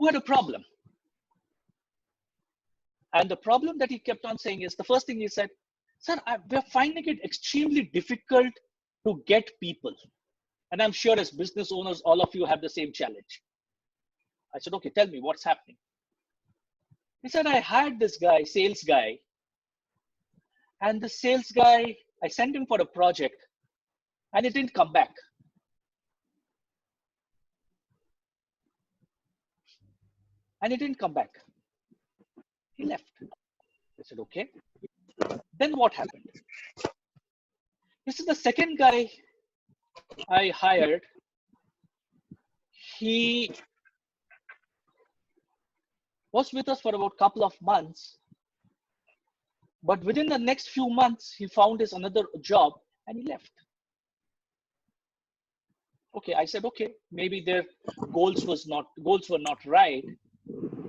who had a problem. And the problem that he kept on saying is, the first thing he said, sir, we're finding it extremely difficult to get people. And I'm sure as business owners, all of you have the same challenge. I said, okay, tell me what's happening. He said, I hired this guy, sales guy. And the sales guy, I sent him for a project and it didn't come back. And he didn't come back. He left. I said, okay. Then what happened? This is the second guy I hired. He was with us for about a couple of months. But within the next few months, he found his another job and he left. Okay, I said, okay, maybe their goals were not right,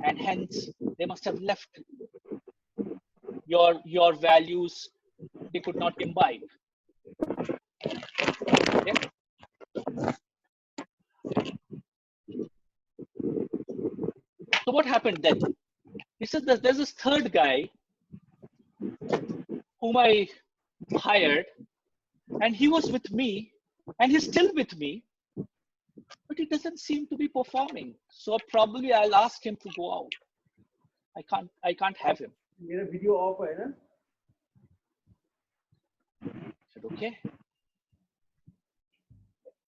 and hence they must have left. Your values, they could not imbibe. Okay? So what happened then? He said that there's this third guy whom I hired, and he was with me, and he's still with me, but he doesn't seem to be performing. So probably I'll ask him to go out. I can't have him. Video off, right? I said, okay.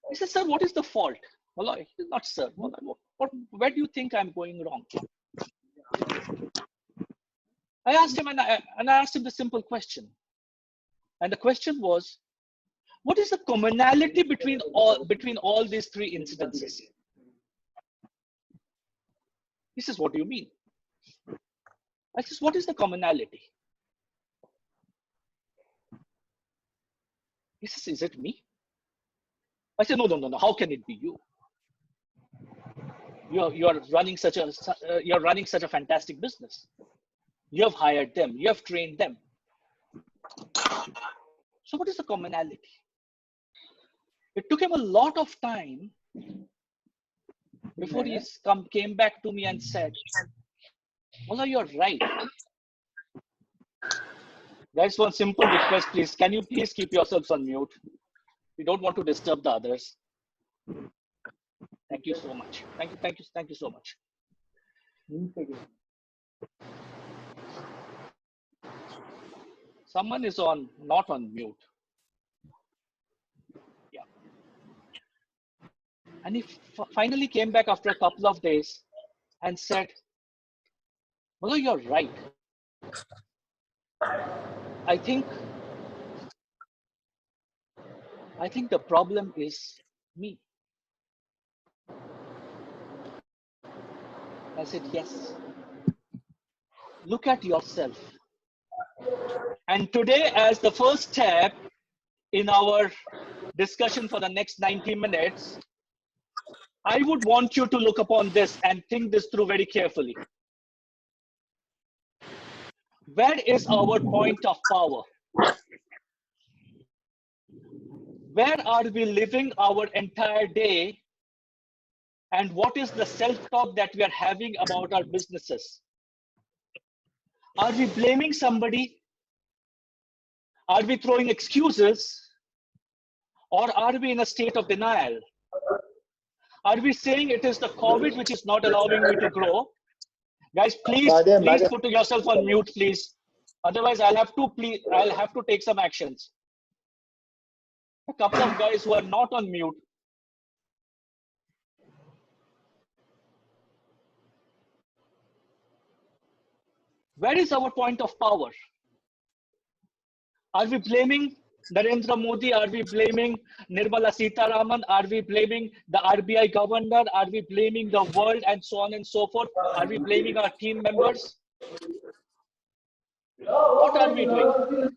He said, sir, what is the fault? Well, he said, not sir. Where do you think I'm going wrong? I asked him, and I asked him the simple question. And the question was, what is the commonality between all these three incidences? He says, what do you mean? I says, what is the commonality? He says, is it me? I said, no. How can it be you? You're running such a fantastic business. You have hired them. You have trained them. So what is the commonality? It took him a lot of time before he came back to me and said, Mullah, you're right. Guys, one simple request, please. Can you please keep yourselves on mute? We don't want to disturb the others. Thank you so much. Thank you so much. Someone is not on mute. Yeah. And he finally came back after a couple of days and said, Mullah, you're right. I think the problem is me. I said, yes. Look at yourself. And today, as the first step in our discussion for the next 90 minutes, I would want you to look upon this and think this through very carefully. Where is our point of power? Where are we living our entire day? And what is the self-talk that we are having about our businesses? Are we blaming somebody? Are we throwing excuses? Or are we in a state of denial? Are we saying it is the COVID which is not allowing me to grow? Guys, please put yourself on mute, please. Otherwise, I'll have to take some actions. A couple of guys who are not on mute. Where is our point of power? Are we blaming Narendra Modi? Are we blaming Nirmala Sitharaman? Are we blaming the RBI governor? Are we blaming the world and so on and so forth? Are we blaming our team members? What are we doing?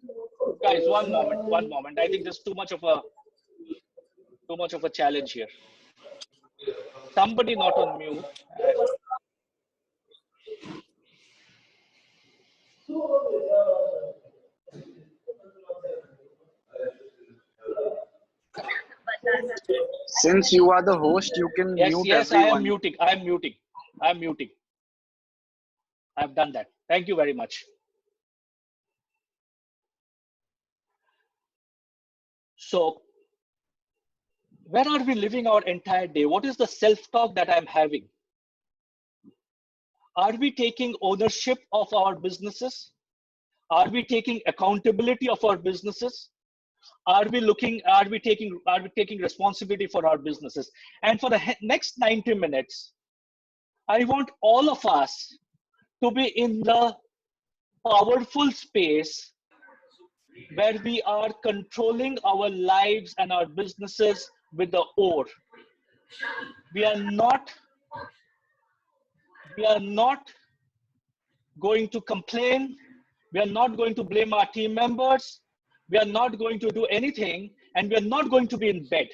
Guys, one moment. I think there's too much of a challenge here. Somebody not on mute. Since you are the host, you can mute Yes, everyone. I am muting. I'm muting. I've done that. Thank you very much. So where are we living our entire day? What is the self-talk that I'm having? Are we taking ownership of our businesses? Are we taking accountability of our businesses? Are we taking responsibility for our businesses? And for the next 90 minutes, I want all of us to be in the powerful space where we are controlling our lives and our businesses with the oar. We are not going to complain. We are not going to blame our team members. We are not going to do anything, and we are not going to be in bed.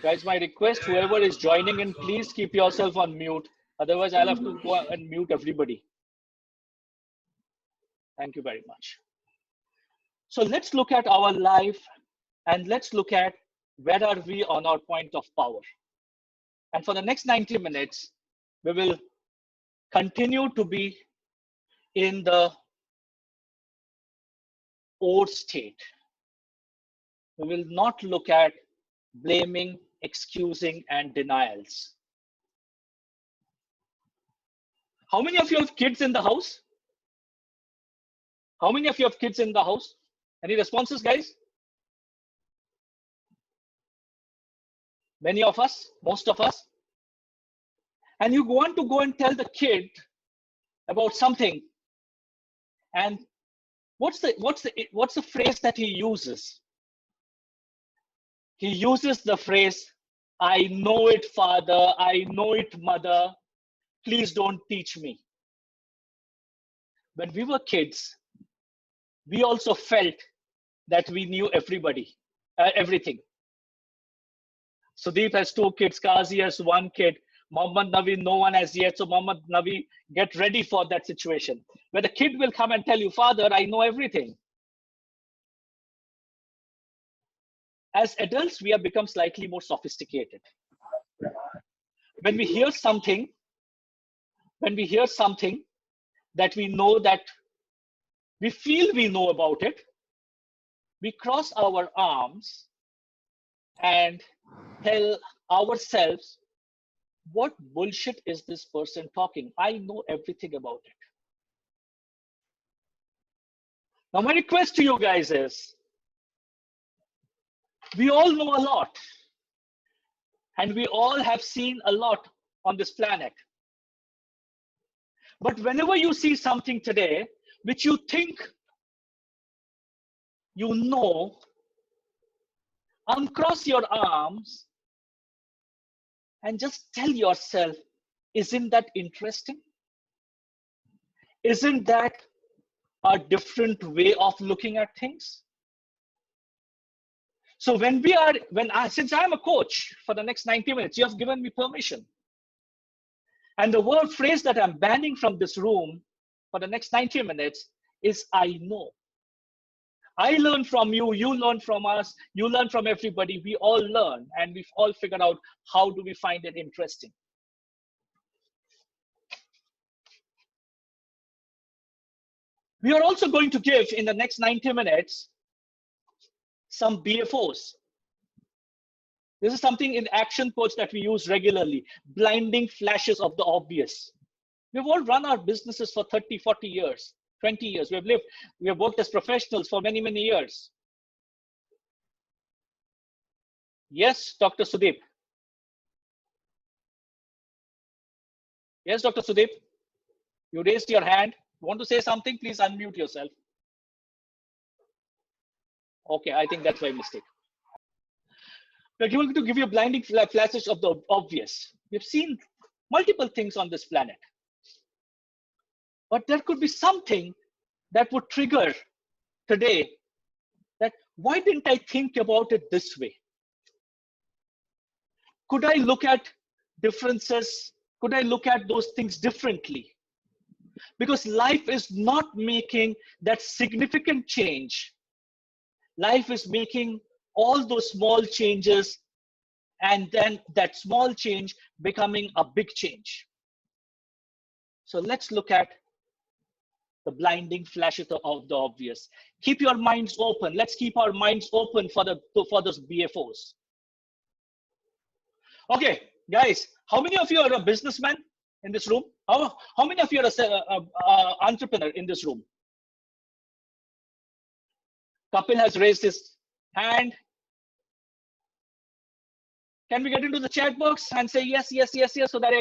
Guys, my request, whoever is joining in, please keep yourself on mute. Otherwise, I'll have to go and mute everybody. Thank you very much. So let's look at our life and let's look at where are we on our point of power. And for the next 90 minutes, we will continue to be in the or state. We will not look at blaming, excusing, and denials. How many of you have kids in the house? How many of you have kids in the house? Any responses, guys? Many of us, most of us. And you want to go and tell the kid about something, and what's the phrase that he uses? He uses the phrase, "I know it, father. I know it, mother. Please don't teach me." When we were kids, we also felt that we knew everything. Sudeep has 2 kids. Kazi has 1 kid. Mohammad Navi, no one has yet. So Mohammad Navi, get ready for that situation where the kid will come and tell you, "Father, I know everything." As adults, we have become slightly more sophisticated. When we hear something that we know, that we feel we know about it, we cross our arms and tell ourselves, "What bullshit is this person talking? I know everything about it." Now, my request to you guys is, we all know a lot, and we all have seen a lot on this planet. But whenever you see something today which you think you know, uncross your arms and just tell yourself, "Isn't that interesting? Isn't that a different way of looking at things?" So since I'm a coach for the next 90 minutes, you have given me permission. And the word phrase that I'm banning from this room for the next 90 minutes is "I know." I learn from you, you learn from us, you learn from everybody. We all learn, and we've all figured out how do we find it interesting. We are also going to give in the next 90 minutes some BFOs. This is something in ActionCoach that we use regularly, blinding flashes of the obvious. We've all run our businesses for 30, 40 years, 20 years. We have worked as professionals for many, many years. Yes, Dr. Sudeep. Yes, Dr. Sudeep. You raised your hand. You want to say something? Please unmute yourself. Okay, I think that's my mistake. We're going to give you blinding flashes of the obvious. We've seen multiple things on this planet. But there could be something that would trigger today that, why didn't I think about it this way? Could I look at differences? Could I look at those things differently? Because life is not making that significant change. Life is making all those small changes, and then that small change becoming a big change. So let's look at the blinding flashes of the obvious. Keep your minds open. Let's keep our minds open for those BFOs. Okay, guys, how many of you are a businessman in this room? How many of you are a entrepreneur in this room? Kapil has raised his hand. Can we get into the chat box and say yes, yes, yes, yes, so that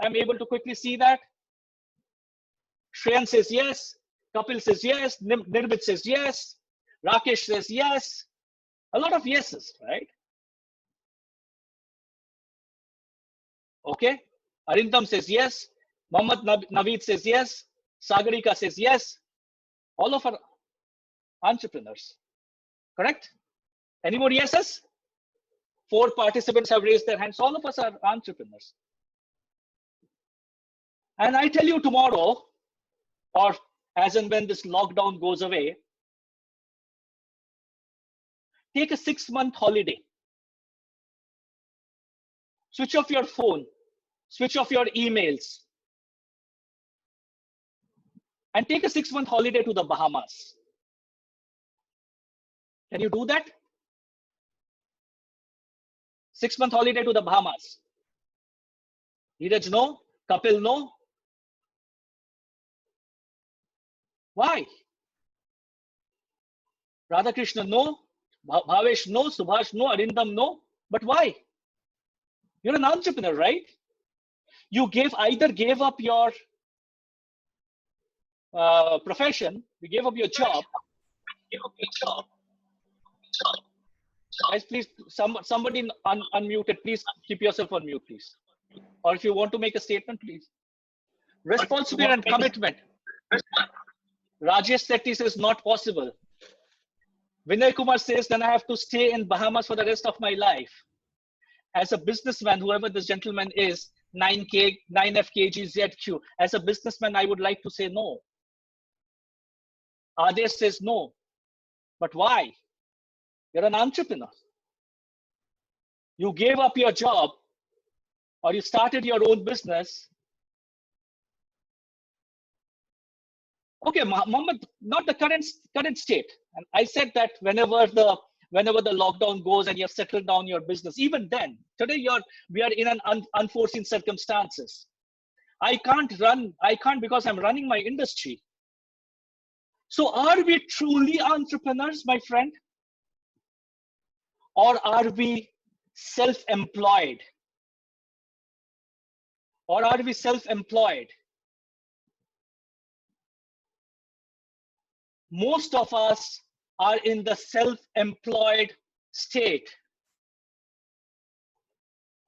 I'm able to quickly see that? Shreyan says yes. Kapil says yes. Nirbit says yes. Rakesh says yes. A lot of yeses, right? Okay. Arindam says yes. Mohammad Naveed says yes. Sagarika says yes. All of our entrepreneurs. Correct? Any more yeses? 4 participants have raised their hands. All of us are entrepreneurs. And I tell you tomorrow, or as and when this lockdown goes away, take a 6-month holiday. Switch off your phone. Switch off your emails. And take a 6-month holiday to the Bahamas. Can you do that? 6-month holiday to the Bahamas. Neeraj, no. Kapil, no. Why? Radhakrishna, no. Bhavesh, no. Subhash, no. Arindam, no. But why? You're an entrepreneur, right? You either gave up your profession, you gave up your job. Guys, please, somebody unmuted. Please keep yourself on mute, please. Or if you want to make a statement, please. Responsibility and commitment. Rajesh Sethi says not possible. Vinay Kumar says then I have to stay in Bahamas for the rest of my life. As a businessman, whoever this gentleman is, 9FKGZQ, as a businessman, I would like to say no. Adesh says no. But why? You're an entrepreneur. You gave up your job or you started your own business. Okay, Mohammed, not the current state. And I said that whenever the lockdown goes and you have settled down your business, even then, today we are in an unforeseen circumstances. I can't because I'm running my industry. So are we truly entrepreneurs, my friend? Or are we self-employed? Or are we self-employed? Most of us are in the self-employed state.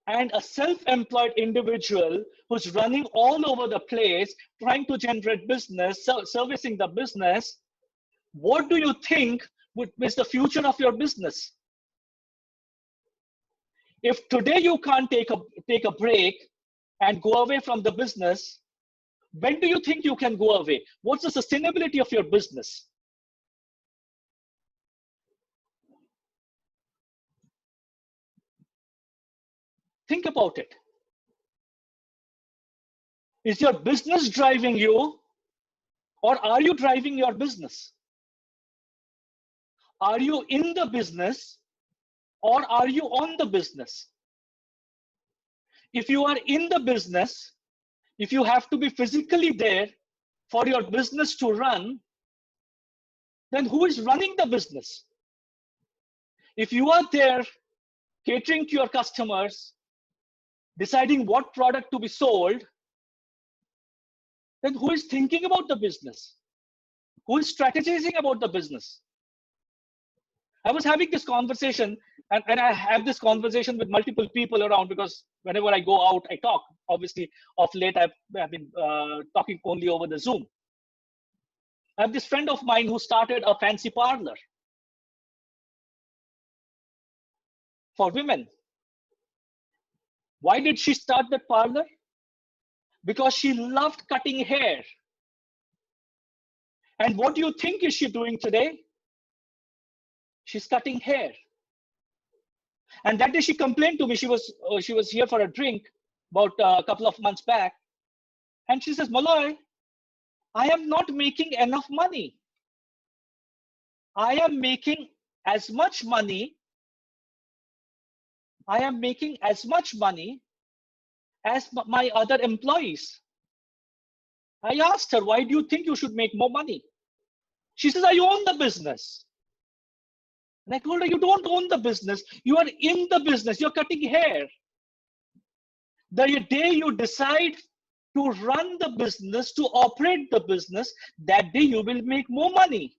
And a self-employed individual who's running all over the place, trying to generate business, servicing the business, what do you think is the future of your business? If today you can't take a break and go away from the business, when do you think you can go away? What's the sustainability of your business? Think about it. Is your business driving you, or are you driving your business? Are you in the business, or are you on the business? If you are in the business, if you have to be physically there for your business to run, then who is running the business? If you are there catering to your customers, deciding what product to be sold, then who is thinking about the business? Who is strategizing about the business? I was having this conversation, and I have this conversation with multiple people around, because whenever I go out, I talk. Obviously, of late, I've been talking only over the Zoom. I have this friend of mine who started a fancy parlor for women. Why did she start that parlor? Because she loved cutting hair. And what do you think is she doing today? She's cutting hair. And that day she complained to me. She was here for a drink about a couple of months back. And she says, Malloy, I am not making enough money. I am making as much money. I am making as much money as my other employees. I asked her, why do you think you should make more money? She says, I own the business. And I told her, you don't own the business. You are in the business. You're cutting hair. The day you decide to run the business, to operate the business, that day you will make more money.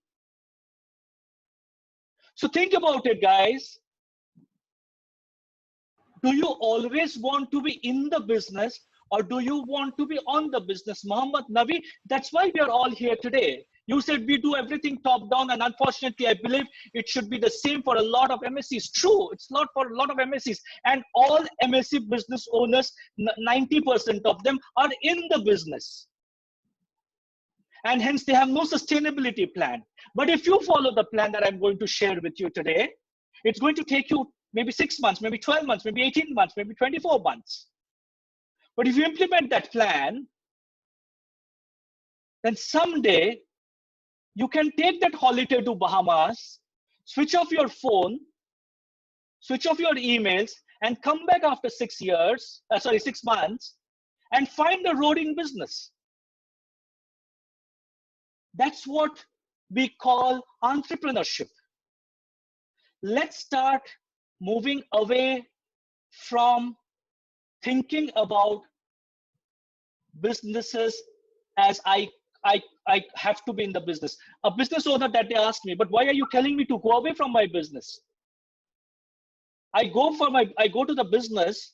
So think about it, guys. Do you always want to be in the business, or do you want to be on the business? Muhammad Nabi, that's why we are all here today. You said we do everything top down, and unfortunately, I believe it should be the same for a lot of MSCs. True, it's not for a lot of MSCs. And all MSC business owners, 90% of them are in the business. And hence, they have no sustainability plan. But if you follow the plan that I'm going to share with you today, it's going to take you maybe 6 months, maybe 12 months, maybe 18 months, maybe 24 months. But if you implement that plan, then someday you can take that holiday to Bahamas, switch off your phone, switch off your emails, and come back after 6 months, and find a roaring business. That's what we call entrepreneurship. Let's start moving away from thinking about businesses as I have to be in the business. A business owner that they asked me, but why are you telling me to go away from my business? I go to the business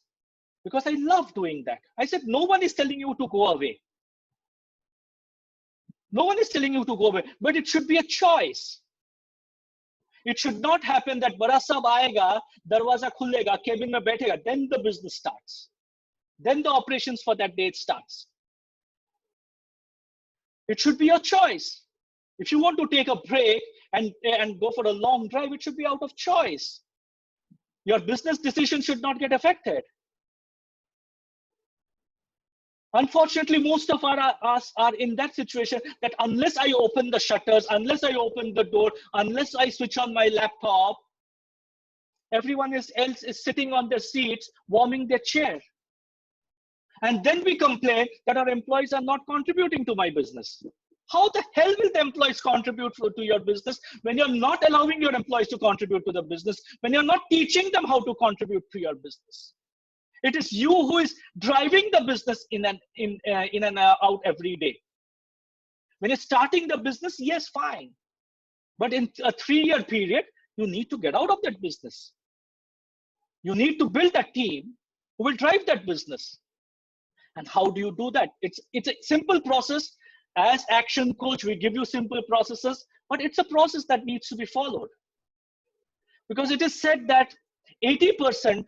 because I love doing that. I said, no one is telling you to go away. No one is telling you to go away, but it should be a choice. It should not happen that bara sab aayega, darwaza khulega, cabin mein baithega, then the business starts. Then the operations for that day starts. It should be your choice. If you want to take a break and go for a long drive, it should be out of choice. Your business decision should not get affected. Unfortunately, most of us are in that situation that unless I open the shutters, unless I open the door, unless I switch on my laptop, everyone else is sitting on their seats, warming their chair. And then we complain that our employees are not contributing to my business. How the hell will the employees contribute to your business when you're not allowing your employees to contribute to the business, when you're not teaching them how to contribute to your business? It is you who is driving the business in and out every day. When you're starting the business, yes, fine. But in a 3-year period, you need to get out of that business. You need to build a team who will drive that business. And how do you do that? It's a simple process. As Action Coach, we give you simple processes, but it's a process that needs to be followed. Because it is said that 80%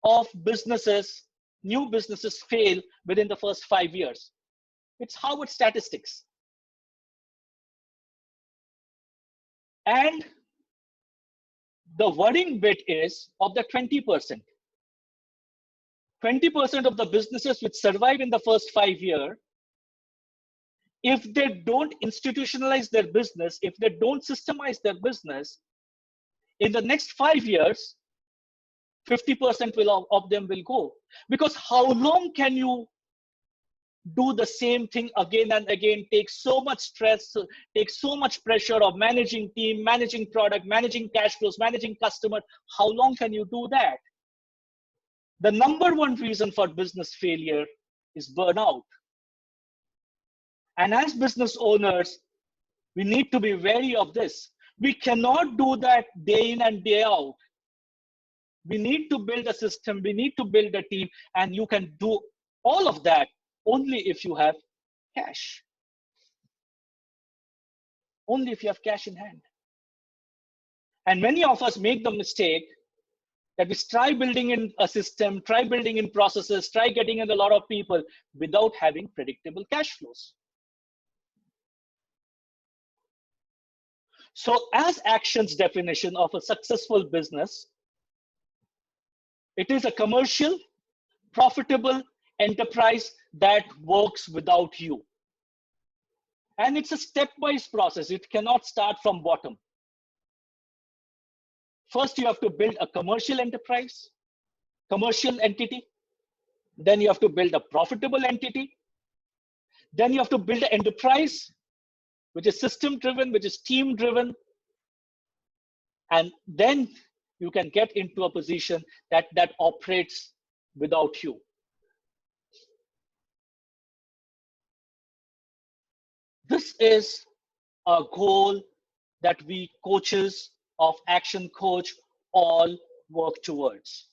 of businesses, new businesses, fail within the first 5 years. It's Harvard statistics. And the worrying bit is of the 20%. 20% of the businesses which survive in the first 5 years, if they don't institutionalize their business, if they don't systemize their business, in the next 5 years, 50% of them will go. Because how long can you do the same thing again and again, take so much stress, take so much pressure of managing team, managing product, managing cash flows, managing customer? How long can you do that? The number one reason for business failure is burnout. And as business owners, we need to be wary of this. We cannot do that day in and day out. We need to build a system, we need to build a team, and you can do all of that only if you have cash. Only if you have cash in hand. And many of us make the mistake That we try building in a system, try building in processes, try getting in a lot of people without having predictable cash flows. So as Action's definition of a successful business, it is a commercial, profitable enterprise that works without you. And it's a stepwise process. It cannot start from bottom. First, you have to build a commercial enterprise, commercial entity. Then you have to build a profitable entity. Then you have to build an enterprise, which is system driven, which is team driven. And then you can get into a position that operates without you. This is a goal that we coaches of ActionCoach all work towards.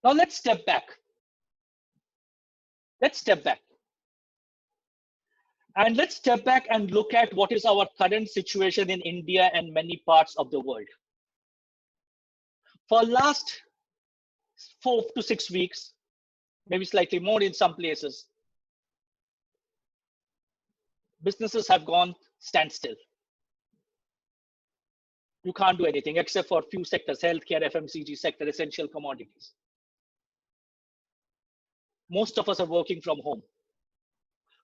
Now let's step back. Let's step back. And let's step back and look at what is our current situation in India and many parts of the world. For last 4 to 6 weeks, maybe slightly more in some places, businesses have gone standstill. You can't do anything except for a few sectors, healthcare, FMCG sector, essential commodities. Most of us are working from home.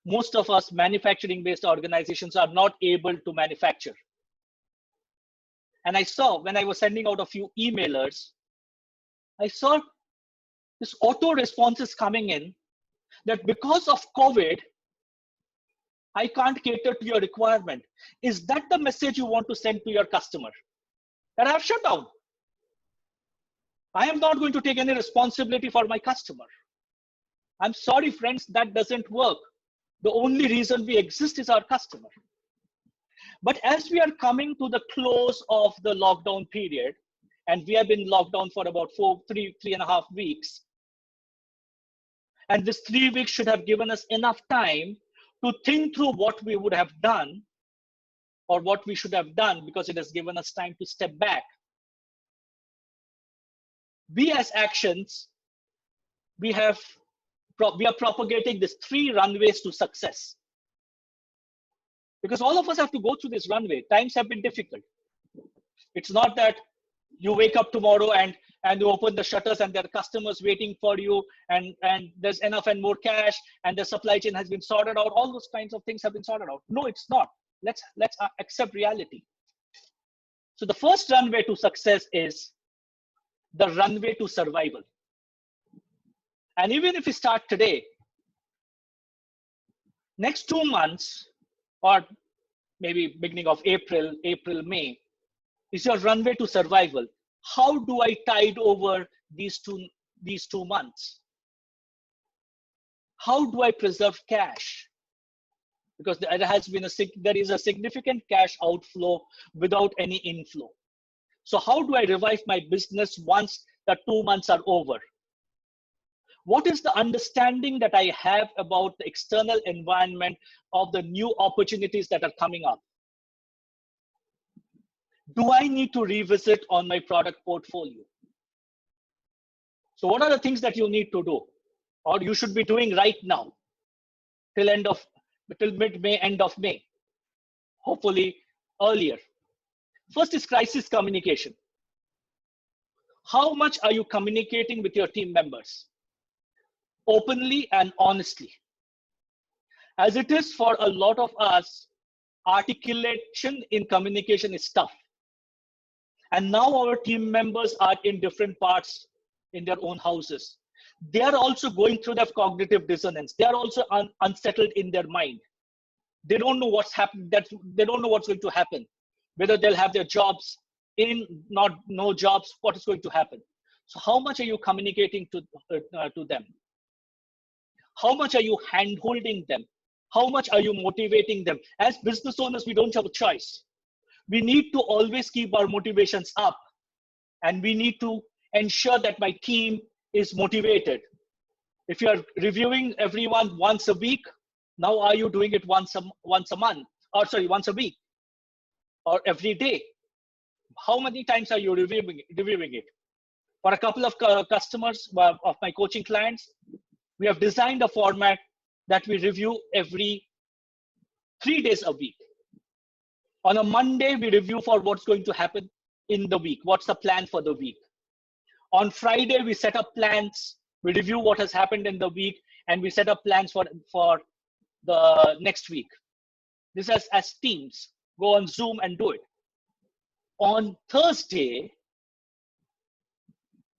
Most of us manufacturing-based organizations are not able to manufacture. And I saw when I was sending out a few emailers, I saw this auto responses coming in that because of COVID, I can't cater to your requirement. Is that the message you want to send to your customer? That I have shut down. I am not going to take any responsibility for my customer. I'm sorry, friends, that doesn't work. The only reason we exist is our customer. But as we are coming to the close of the lockdown period, and we have been locked down for about 3.5 weeks, and this 3 weeks should have given us enough time to think through what we would have done or what we should have done, because it has given us time to step back. We as Actions, we are propagating these 3 runways to success. Because all of us have to go through this runway. Times have been difficult. It's not that you wake up tomorrow and you open the shutters and there are customers waiting for you and there's enough and more cash and the supply chain has been sorted out. All those kinds of things have been sorted out. No, it's not. Let's accept reality. So the first runway to success is the runway to survival. And even if we start today, next 2 months, or maybe beginning of April, May, is your runway to survival. How do I tide over these two months? How do I preserve cash? Because there is a significant cash outflow without any inflow. So how do I revive my business once the 2 months are over? What is the understanding that I have about the external environment of the new opportunities that are coming up? Do I need to revisit on my product portfolio? So what are the things that you need to do, or you should be doing right now till mid-May, end of May, hopefully earlier? First is crisis communication. How much are you communicating with your team members? Openly and honestly. As it is for a lot of us, articulation in communication is tough. And now our team members are in different parts in their own houses. They are also going through their cognitive dissonance. They are also unsettled in their mind. They don't know what's happening. They don't know what's going to happen. Whether they'll have their jobs no jobs, what is going to happen? So how much are you communicating to them? How much are you hand-holding them? How much are you motivating them? As business owners, we don't have a choice. We need to always keep our motivations up, and we need to ensure that my team is motivated. If you are reviewing everyone once a week, now are you doing it once a month, or sorry, once a week, or every day? How many times are you reviewing it? For a couple of customers of my coaching clients, we have designed a format that we review every 3 days a week. On a Monday, we review for what's going to happen in the week. What's the plan for the week? On Friday, we set up plans. We review what has happened in the week, and we set up plans for the next week. This is as teams. Go on Zoom and do it. On Thursday,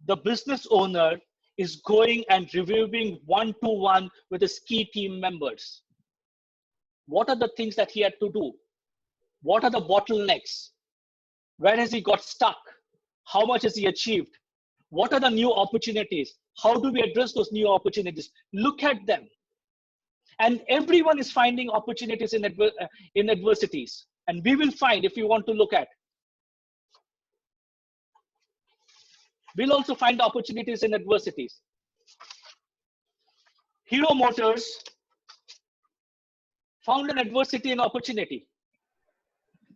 the business owner is going and reviewing one-to-one with his key team members. What are the things that he had to do? What are the bottlenecks? Where has he got stuck? How much has he achieved? What are the new opportunities? How do we address those new opportunities? Look at them. And everyone is finding opportunities in adversities. And we will find, if you want to look at, we'll also find opportunities in adversities. Hero Motors found an adversity and opportunity.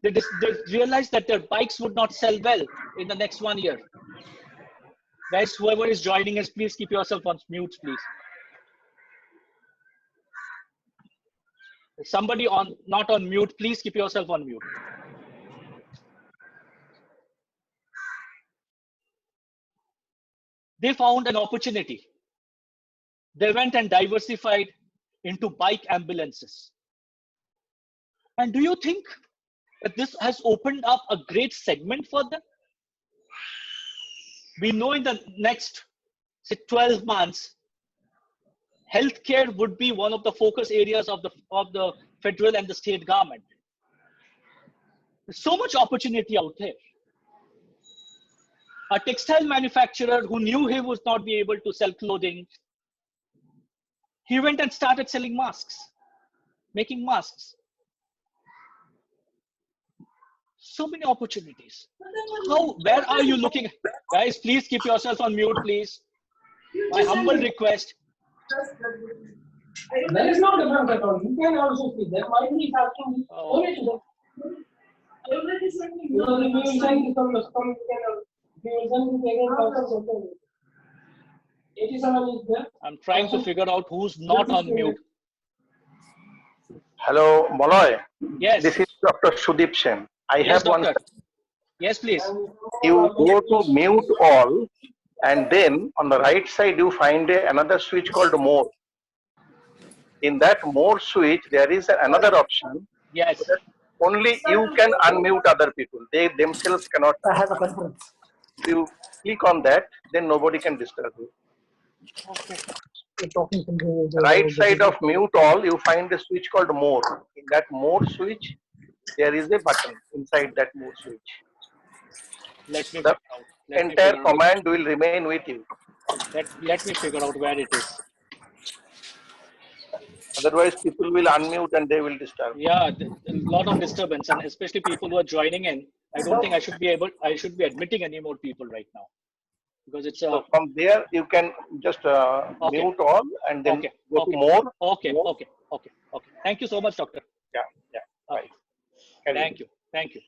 They realized that their bikes would not sell well in the next 1 year. Guys, whoever is joining us, please keep yourself on mute, please. Somebody not on mute, please keep yourself on mute. They found an opportunity. They went and diversified into bike ambulances. And do you think that this has opened up a great segment for them? We know in the next, say, 12 months, healthcare would be one of the focus areas of the federal and the state government. There's so much opportunity out there. A textile manufacturer who knew he would not be able to sell clothing, he went and started selling masks, making masks. So many opportunities. Where are you looking? Guys, please keep yourself on mute, please. My humble request. There is no difference at all. You can also see that. Why he is asking only to them? I'm trying to figure out who's not on mute. Hello, Moloy. Yes. This is Dr. Sudeep Sen. I Yes, have doctor. one. Yes, please. You go to mute all, and then on the right side you find another switch called more. In that more switch, there is another option. Yes. So that only you can unmute other people. They themselves cannot. I have a conference. If you click on that, then nobody can disturb you. Okay. Right side of mute all, you find a switch called more. In that more switch, there is a button inside that more switch. Let me The entire command will remain with you. Let me figure out where it is. Otherwise, people will unmute and they will disturb. Yeah, a lot of disturbance, and especially people who are joining in. I don't think I should be admitting any more people right now, because it's so from there you can just mute all and then go to more. Okay. More. Okay. Thank you so much, doctor. Yeah. Right. Thank you.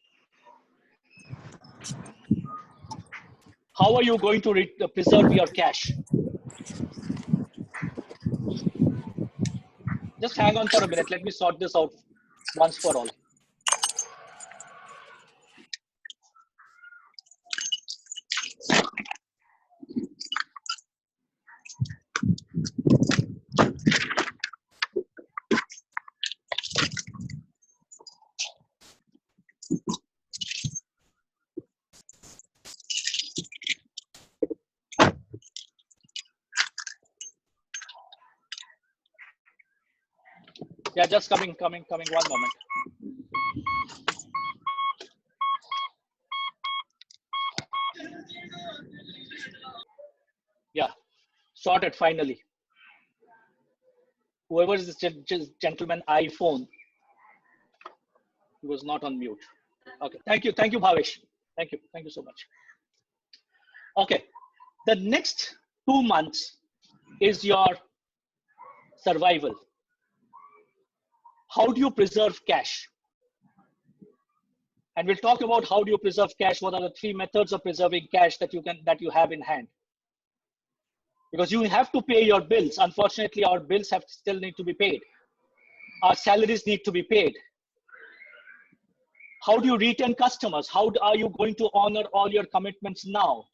How are you going to preserve your cash? Just hang on for a minute. Let me sort this out once for all. Yeah, just coming. One moment. Yeah, sorted finally. Whoever is this gentleman iPhone, he was not on mute. Okay, thank you, Bhavesh. Thank you so much. Okay, the next 2 months is your survival. How do you preserve cash? And we'll talk about how do you preserve cash. What are the 3 methods of preserving cash that you have in hand? Because you have to pay your bills. Unfortunately, our bills still need to be paid. Our salaries need to be paid. How do you retain customers? How are you going to honor all your commitments now?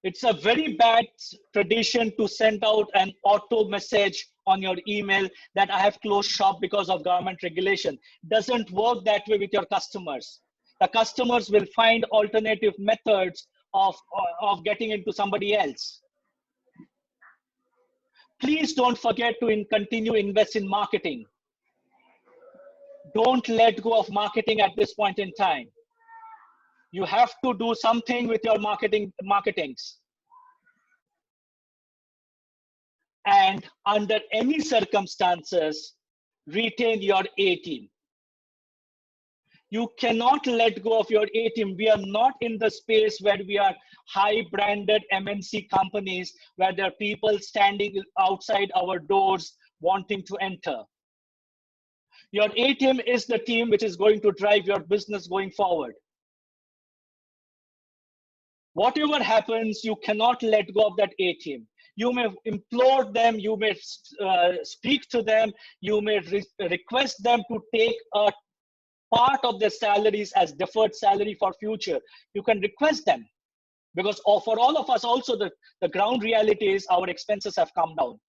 It's a very bad tradition to send out an auto message on your email that I have closed shop because of government regulation. Doesn't work that way with your customers. The customers will find alternative methods of getting into somebody else. Please don't forget to continue invest in marketing. Don't let go of marketing at this point in time. You have to do something with your marketings. And under any circumstances, retain your A team. You cannot let go of your A team. We are not in the space where we are high branded MNC companies where there are people standing outside our doors wanting to enter. Your A team is the team which is going to drive your business going forward. Whatever happens, you cannot let go of that A team. You may implore them, you may speak to them, you may request them to take a part of their salaries as deferred salary for future. You can request them, because for all of us also the ground reality is our expenses have come down.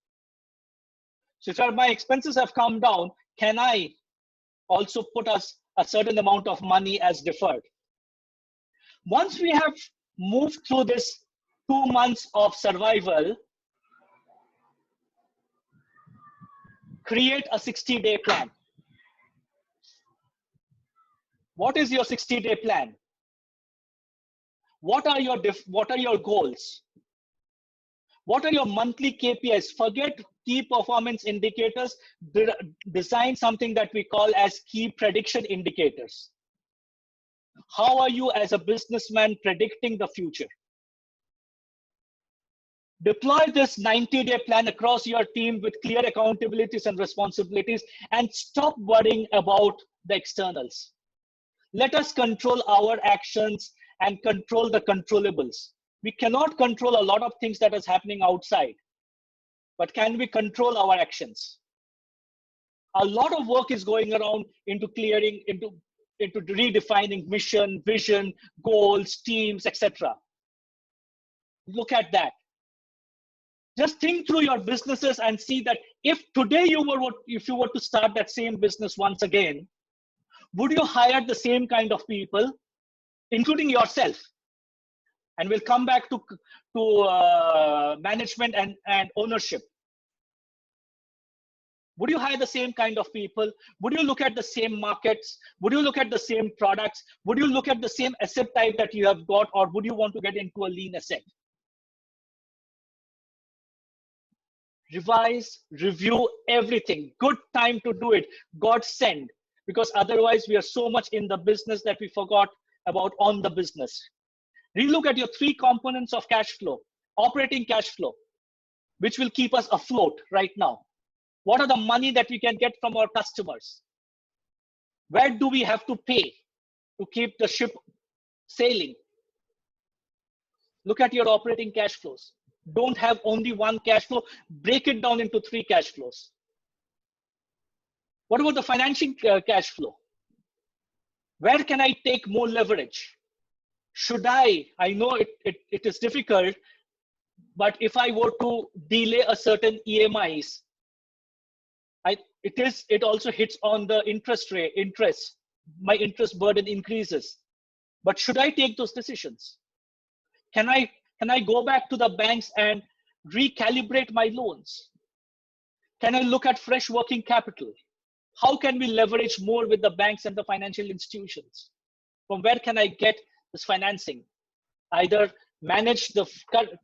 So if my expenses have come down, can I also put us a certain amount of money as deferred? Once we have moved through this 2 months of survival, create a 60-day plan. What is your 60-day plan? What are your goals? What are your monthly KPIs? Forget key performance indicators. Design something that we call as key prediction indicators. How are you as a businessman predicting the future? Deploy this 90-day plan across your team with clear accountabilities and responsibilities, and stop worrying about the externals. Let us control our actions and control the controllables. We cannot control a lot of things that is happening outside, but can we control our actions? A lot of work is going around into clearing, into redefining mission, vision, goals, teams, etc. Look at that. Just think through your businesses and see that if today if you were to start that same business once again, would you hire the same kind of people, including yourself? And we'll come back to management and ownership. Would you hire the same kind of people? Would you look at the same markets? Would you look at the same products? Would you look at the same asset type that you have got, or would you want to get into a lean asset? Revise, review everything. Good time to do it. God send. Because otherwise we are so much in the business that we forgot about on the business. Relook at your 3 components of cash flow. Operating cash flow, which will keep us afloat right now. What are the money that we can get from our customers? Where do we have to pay to keep the ship sailing? Look at your operating cash flows. Don't have only one cash flow. Break it down into 3 cash flows. What about the financing cash flow? Where can I take more leverage? Should I know it is difficult, but if I were to delay a certain EMIs, it also hits on the interest. My interest burden increases. But should I take those decisions? Can I go back to the banks and recalibrate my loans? Can I look at fresh working capital? How can we leverage more with the banks and the financial institutions? From where can I get this financing? Either manage the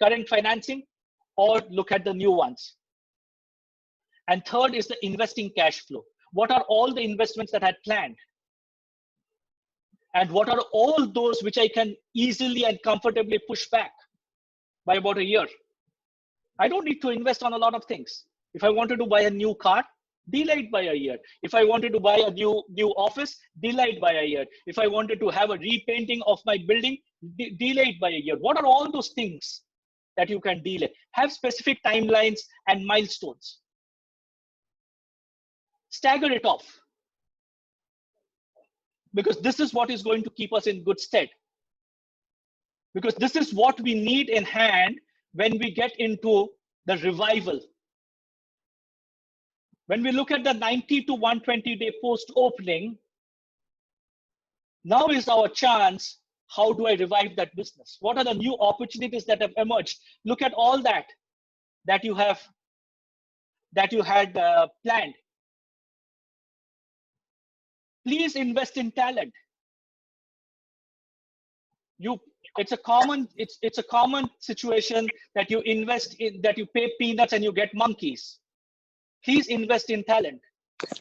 current financing or look at the new ones. And third is the investing cash flow. What are all the investments that I had planned? And what are all those which I can easily and comfortably push back by about a year? I don't need to invest on a lot of things. If I wanted to buy a new car, delay it by a year. If I wanted to buy a new office, delay it by a year. If I wanted to have a repainting of my building, delay it by a year. What are all those things that you can delay? Have specific timelines and milestones. Stagger it off, because this is what is going to keep us in good stead. Because this is what we need in hand when we get into the revival. When we look at the 90 to 120 day post opening, now is our chance. How do I revive that business? What are the new opportunities that have emerged? Look at all that you had planned. Please invest in talent. It's a common situation that you invest in, that you pay peanuts and you get monkeys. Please invest in talent.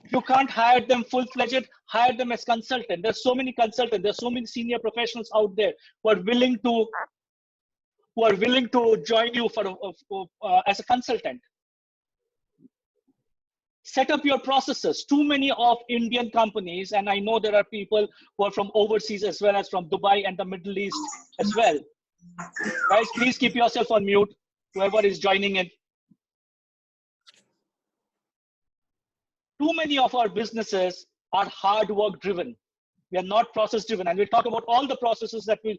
If you can't hire them full-fledged, hire them as consultant. There's so many consultants, there's so many senior professionals out there who are willing to join you as a consultant. Set up your processes. Too many of Indian companies, and I know there are people who are from overseas as well as from Dubai and the Middle East as well. Guys, please keep yourself on mute, whoever is joining in. Too many of our businesses are hard work driven. We are not process driven, and we'll talk about all the processes that we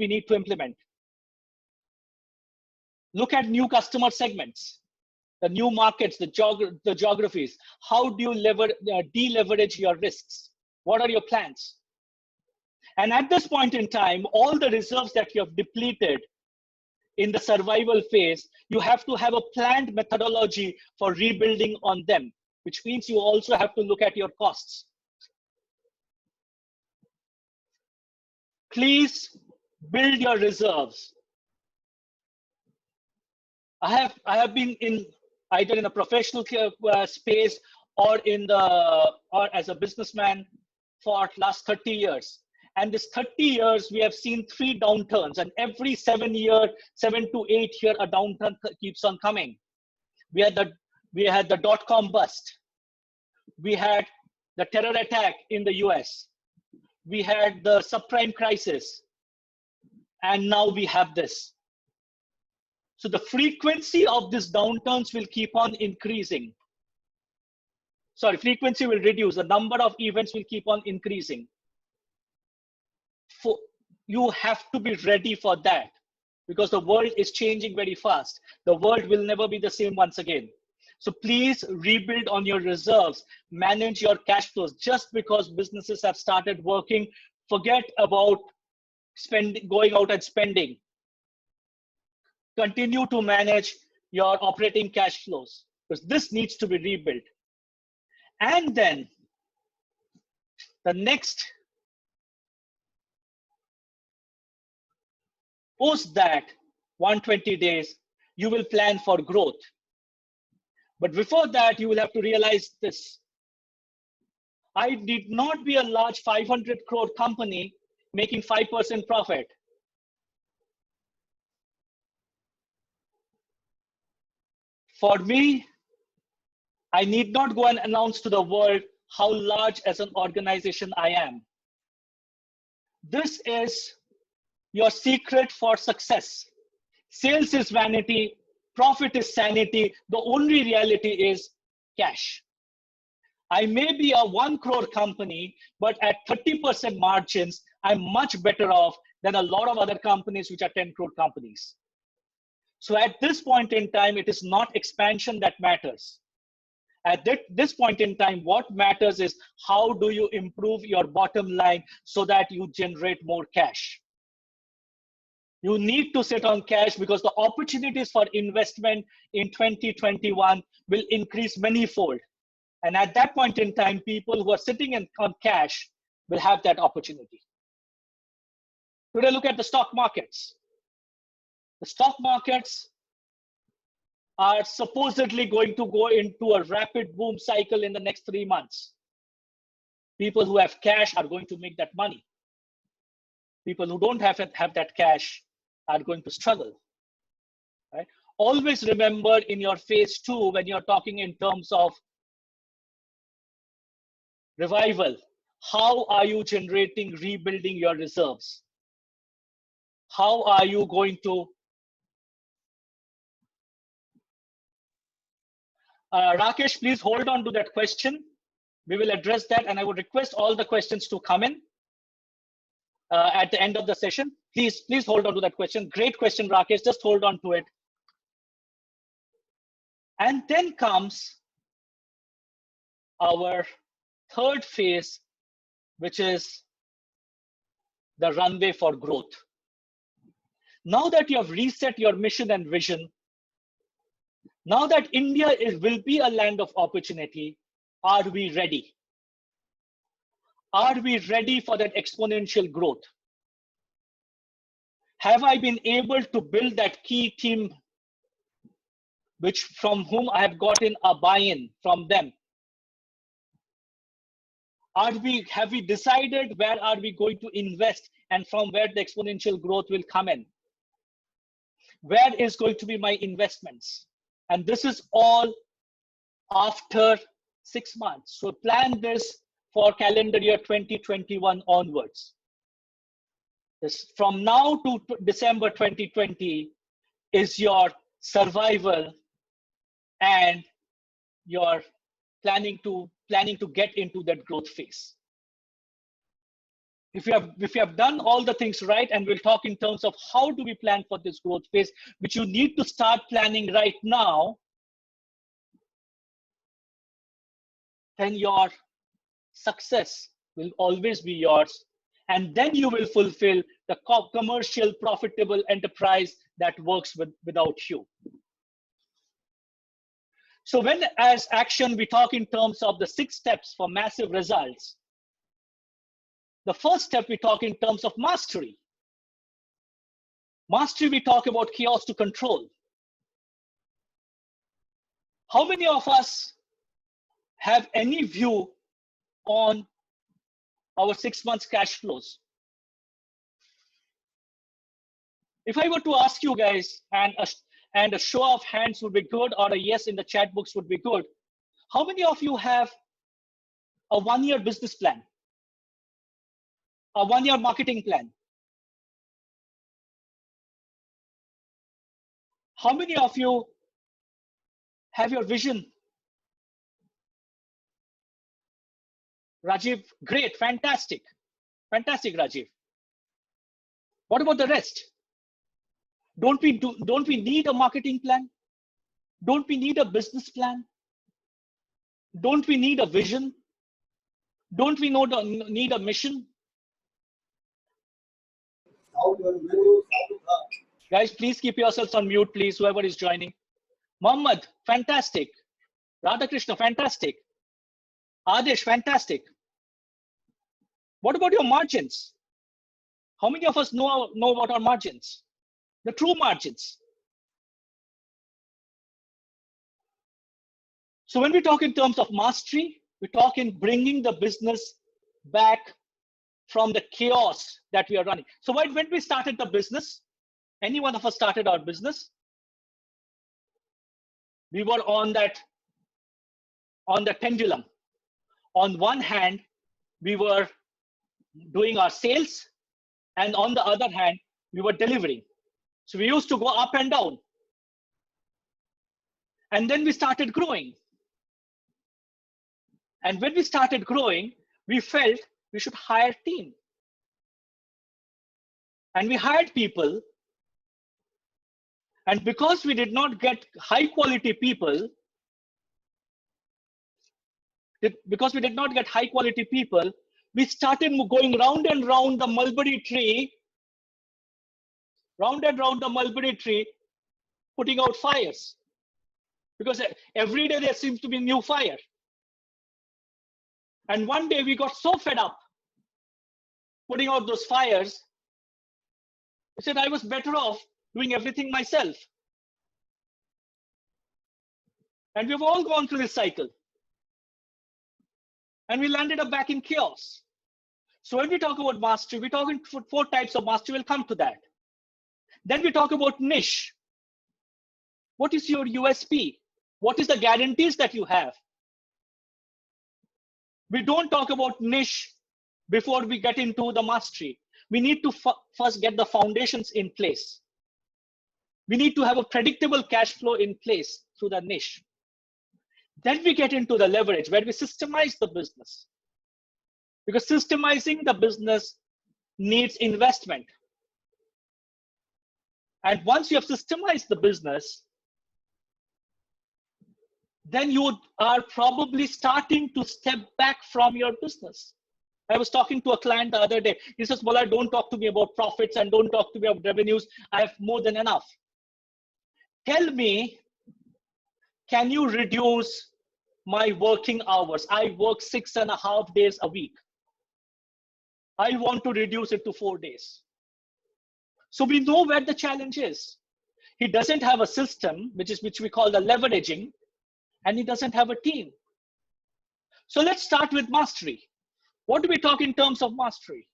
need to implement. Look at new customer segments, the new markets, the geographies. How do you deleverage your risks? What are your plans? And at this point in time, all the reserves that you have depleted in the survival phase, you have to have a planned methodology for rebuilding on them, which means you also have to look at your costs. Please build your reserves. I have been in either in a professional space or as a businessman for last 30 years. And this 30 years, we have seen 3 downturns, and every 7 to 8 year, a downturn keeps on coming. We had the dot-com bust. We had the terror attack in the US. We had the subprime crisis. And now we have this. So the frequency of these downturns will keep on increasing. Sorry, frequency will reduce. The number of events will keep on increasing. You have to be ready for that, because the world is changing very fast. The world will never be the same once again. So please rebuild on your reserves, manage your cash flows. Just because businesses have started working, forget about going out and spending. Continue to manage your operating cash flows, because this needs to be rebuilt. And then the next, post that 120 days, you will plan for growth. But before that, you will have to realize this. I did not be a large 500 crore company making 5% profit. For me, I need not go and announce to the world how large as an organization I am. This is your secret for success. Sales is vanity, profit is sanity. The only reality is cash. I may be a 1 crore company, but at 30% margins, I'm much better off than a lot of other companies which are 10 crore companies. So at this point in time, it is not expansion that matters. At this point in time, what matters is how do you improve your bottom line so that you generate more cash. You need to sit on cash, because the opportunities for investment in 2021 will increase manyfold. And at that point in time, people who are sitting on cash will have that opportunity. Today, look at the stock markets. The stock markets are supposedly going to go into a rapid boom cycle in the next 3 months. People who have cash are going to make that money. People who don't have that cash are going to struggle. Right? Always remember in your phase 2, when you're talking in terms of Revival. How are you generating, rebuilding your reserves? How are you going to Rakesh, please hold on to that question. We will address that, and I would request all the questions to come in at the end of the session. Please hold on to that question. Great question, Rakesh. Just hold on to it. And then comes our third phase, which is the runway for growth. Now that you have reset your mission and vision, now that India will be a land of opportunity, are we ready? Are we ready for that exponential growth? Have I been able to build that key team from whom I have gotten a buy-in from them? Have we decided where are we going to invest and from where the exponential growth will come in? Where is going to be my investments? And this is all after 6 months. So plan this for calendar year 2021 onwards. From now to December 2020 is your survival and your planning to get into that growth phase. If you have done all the things right, and we'll talk in terms of how do we plan for this growth phase, which you need to start planning right now, then your success will always be yours. And then you will fulfill the commercial, profitable enterprise that works without you. So when as Action, we talk in terms of the 6 steps for massive results, the first step we talk in terms of mastery. Mastery, we talk about chaos to control. How many of us have any view on our 6 months cash flows? If I were to ask you guys, and a show of hands would be good, or a yes in the chat books would be good, how many of you have a 1-year business plan? A 1-year marketing plan? How many of you have your vision? Rajiv, great, fantastic. Fantastic, Rajiv. What about the rest? Don't we need a marketing plan? Don't we need a business plan? Don't we need a vision? Don't we need a mission? Guys, please keep yourselves on mute, please, whoever is joining. Mohammed, fantastic. Radhakrishna, fantastic. Adesh, fantastic. What about your margins? How many of us know about our margins? The true margins. So when we talk in terms of mastery, we talk in bringing the business back from the chaos that we are running. So when we started the business, any one of us started our business, we were on the pendulum. On one hand, we were doing our sales, and on the other hand, we were delivering. So we used to go up and down. And then we started growing. And when we started growing, we felt we should hire a team. And we hired people. And because we did not get high quality people, we started going round and round the mulberry tree, putting out fires. Because every day there seems to be new fire. And one day we got so fed up putting out those fires, we said I was better off doing everything myself. And we've all gone through this cycle. And we landed up back in chaos. So when we talk about mastery, we talk in 4 types of mastery. We'll come to that. Then we talk about niche. What is your USP? What is the guarantees that you have? We don't talk about niche before we get into the mastery. We need to first get the foundations in place. We need to have a predictable cash flow in place through the niche. Then we get into the leverage where we systemize the business. Because systemizing the business needs investment. And once you have systemized the business, then you are probably starting to step back from your business. I was talking to a client the other day. He says, well, don't talk to me about profits and don't talk to me about revenues. I have more than enough. Tell me, can you reduce my working hours? I work 6.5 days a week. I want to reduce it to 4 days. So we know where the challenge is. He doesn't have a system, which we call the leveraging, and he doesn't have a team. So let's start with mastery. What do we talk in terms of mastery?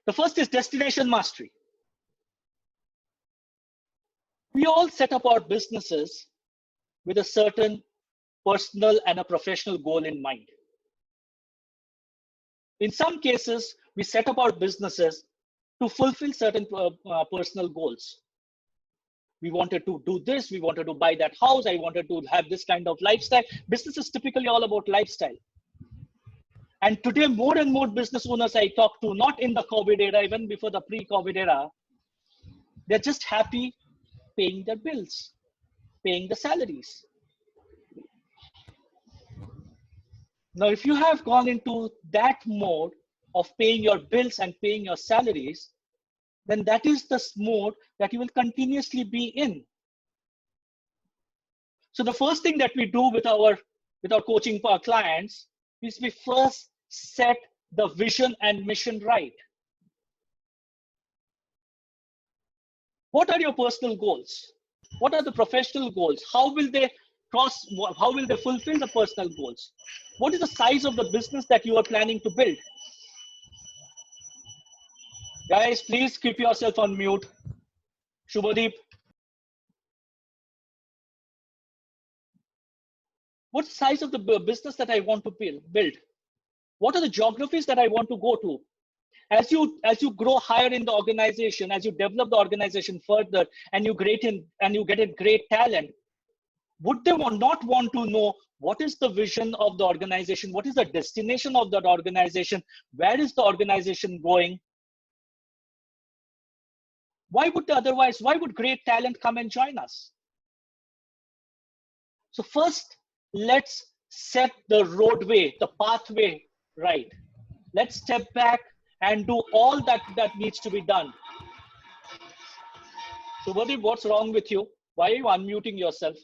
The first is destination mastery. We all set up our businesses with a certain personal and a professional goal in mind. In some cases, we set up our businesses to fulfill certain personal goals. We wanted to do this, we wanted to buy that house, I wanted to have this kind of lifestyle. Business is typically all about lifestyle. And today, more and more business owners I talk to, not in the COVID era, even before the pre-COVID era, they're just happy paying their bills, paying the salaries. Now, if you have gone into that mode of paying your bills and paying your salaries, then that is the mode that you will continuously be in. So the first thing that we do with our coaching for our clients is we first set the vision and mission right. What are your personal goals? What are the professional goals? How will they fulfill the personal goals? What is the size of the business that you are planning to build? Guys, please keep yourself on mute. Shubhadeep. What's the size of the business that I want to build? What are the geographies that I want to go to? As you grow higher in the organization, as you develop the organization further, and you get a great talent, would they not want to know what is the vision of the organization? What is the destination of that organization? Where is the organization going? Why would great talent come and join us? So first, let's set the roadway, the pathway right. Let's step back and do all that needs to be done. So what's wrong with you? Why are you unmuting yourself?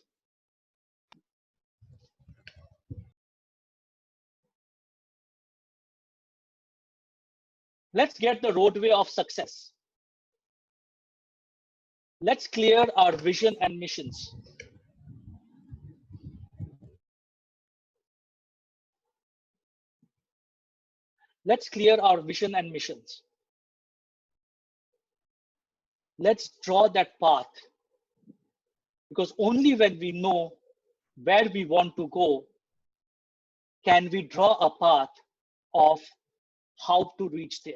Let's get the roadway of success. Let's clear our vision and missions. Let's clear our vision and missions. Let's draw that path, because only when we know where we want to go can we draw a path of how to reach there.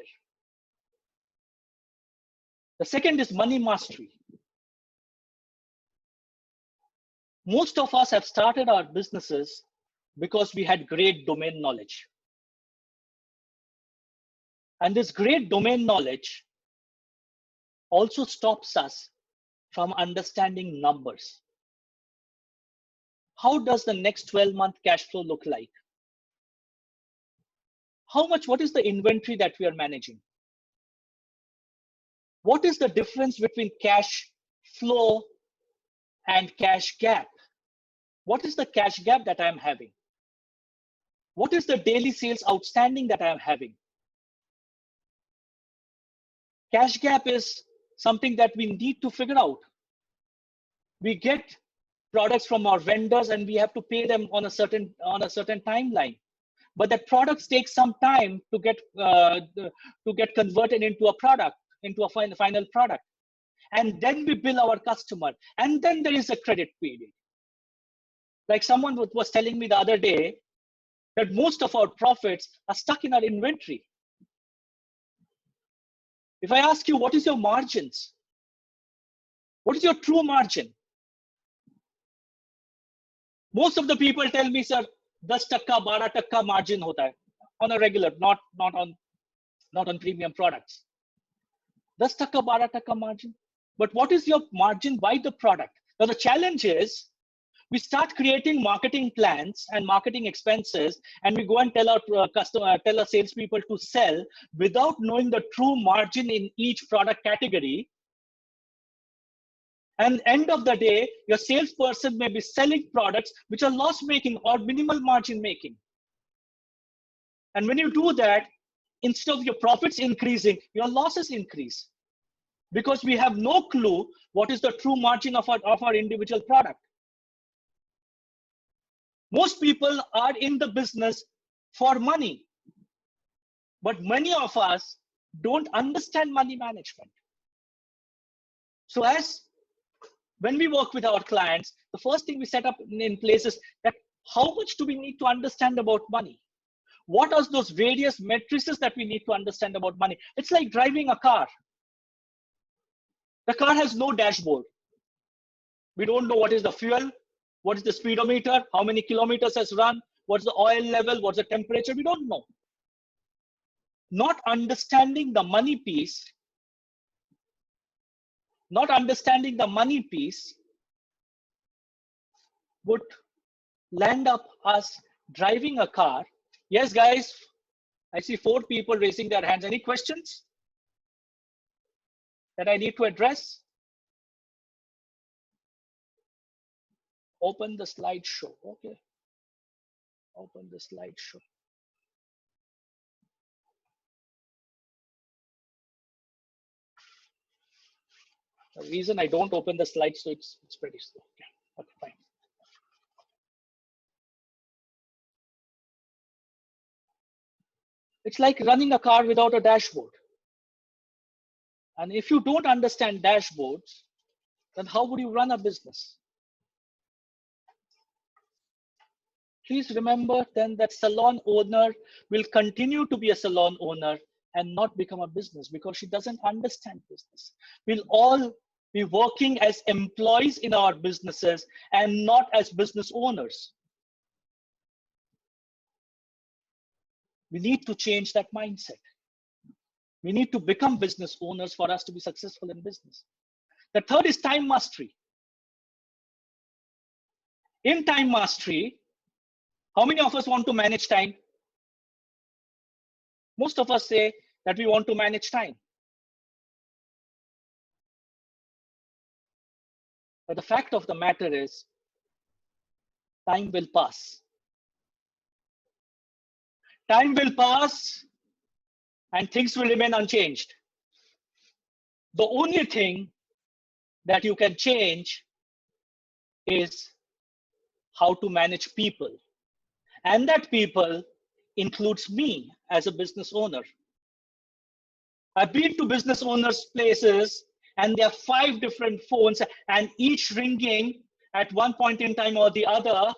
The second is money mastery. Most of us have started our businesses because we had great domain knowledge. And this great domain knowledge also stops us from understanding numbers. How does the next 12-month cash flow look like? What is the inventory that we are managing? What is the difference between cash flow and cash gap? What is the cash gap that I am having? What is the daily sales outstanding that I am having? Cash gap is something that we need to figure out. We get products from our vendors and we have to pay them on a certain timeline. But that products take some time to get converted into a product, into a final product. and then we bill our customer, and then there is a credit period. Like someone was telling me the other day that most of our profits are stuck in our inventory. If I ask you, what is your margins? What is your true margin? Most of the people tell me, sir, 10%, 12% margin hota hai on a regular, not on premium products. 10%, 12% margin. But what is your margin by the product? Now the challenge is we start creating marketing plans and marketing expenses, and we go and tell our salespeople to sell without knowing the true margin in each product category. And end of the day, your salesperson may be selling products which are loss making or minimal margin making. And when you do that, instead of your profits increasing, your losses increase, because we have no clue what is the true margin of our individual product. Most people are in the business for money, but many of us don't understand money management. So when we work with our clients, the first thing we set up in place is that how much do we need to understand about money? What are those various matrices that we need to understand about money? It's like driving a car. The car has no dashboard. We don't know what is the fuel, what is the speedometer, how many kilometers has run, what's the oil level, what's the temperature, we don't know. Not understanding the money piece, would land up us driving a car. Yes, guys, I see 4 people raising their hands. Any questions that I need to address? Open the slideshow. Okay. Open the slideshow. The reason I don't open the slide, so it's pretty slow. Okay, fine. It's like running a car without a dashboard. And if you don't understand dashboards, then how would you run a business? Please remember then that salon owner will continue to be a salon owner and not become a business because she doesn't understand business. We'll all be working as employees in our businesses and not as business owners. We need to change that mindset. We need to become business owners for us to be successful in business. The third is time mastery. In time mastery, how many of us want to manage time? Most of us say that we want to manage time. But the fact of the matter is, time will pass. Time will pass and things will remain unchanged. The only thing that you can change is how to manage people. And that people includes me as a business owner. I've been to business owners' places and there are 5 different phones and each ringing at one point in time or the other.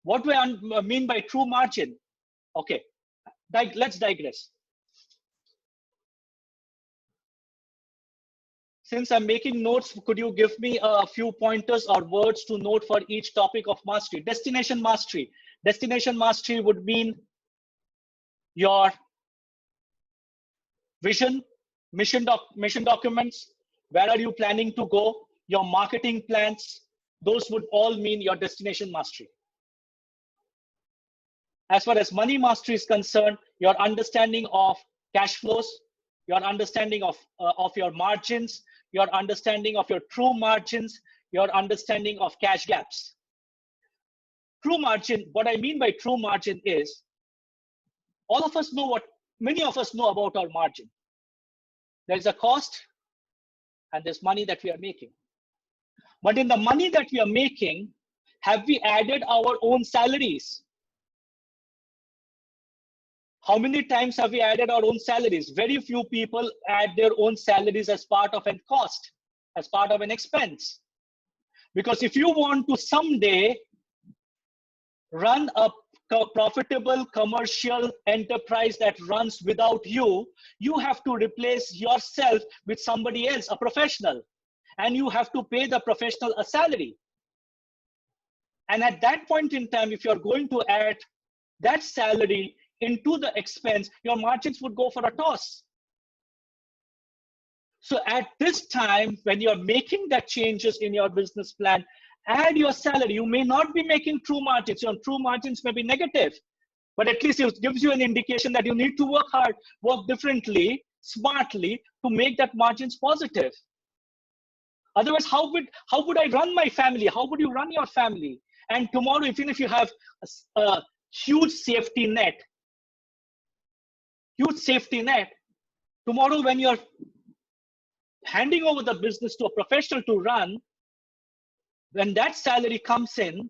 What do I mean by true margin? Okay, let's digress. Since I'm making notes, could you give me a few pointers or words to note for each topic of mastery? Destination mastery. Destination mastery would mean your vision, mission documents, where are you planning to go, your marketing plans, those would all mean your destination mastery. As far as money mastery is concerned, your understanding of cash flows, your understanding of your margins, your understanding of your true margins, your understanding of cash gaps. True margin, what I mean by true margin is, all of us know many of us know about our margin. There's a cost and there's money that we are making. But in the money that we are making, have we added our own salaries? How many times have we added our own salaries? Very few people add their own salaries as part of a cost, as part of an expense. Because if you want to someday run a profitable commercial enterprise that runs without you, you have to replace yourself with somebody else, a professional, and you have to pay the professional a salary. And at that point in time, if you're going to add that salary into the expense, your margins would go for a toss. So at this time, when you're making that changes in your business plan, add your salary. You may not be making true margins. Your true margins may be negative, but at least it gives you an indication that you need to work hard, work differently, smartly to make that margins positive. Otherwise, how would I run my family? How would you run your family? And tomorrow, even if you have a huge safety net, tomorrow when you're handing over the business to a professional to run, when that salary comes in,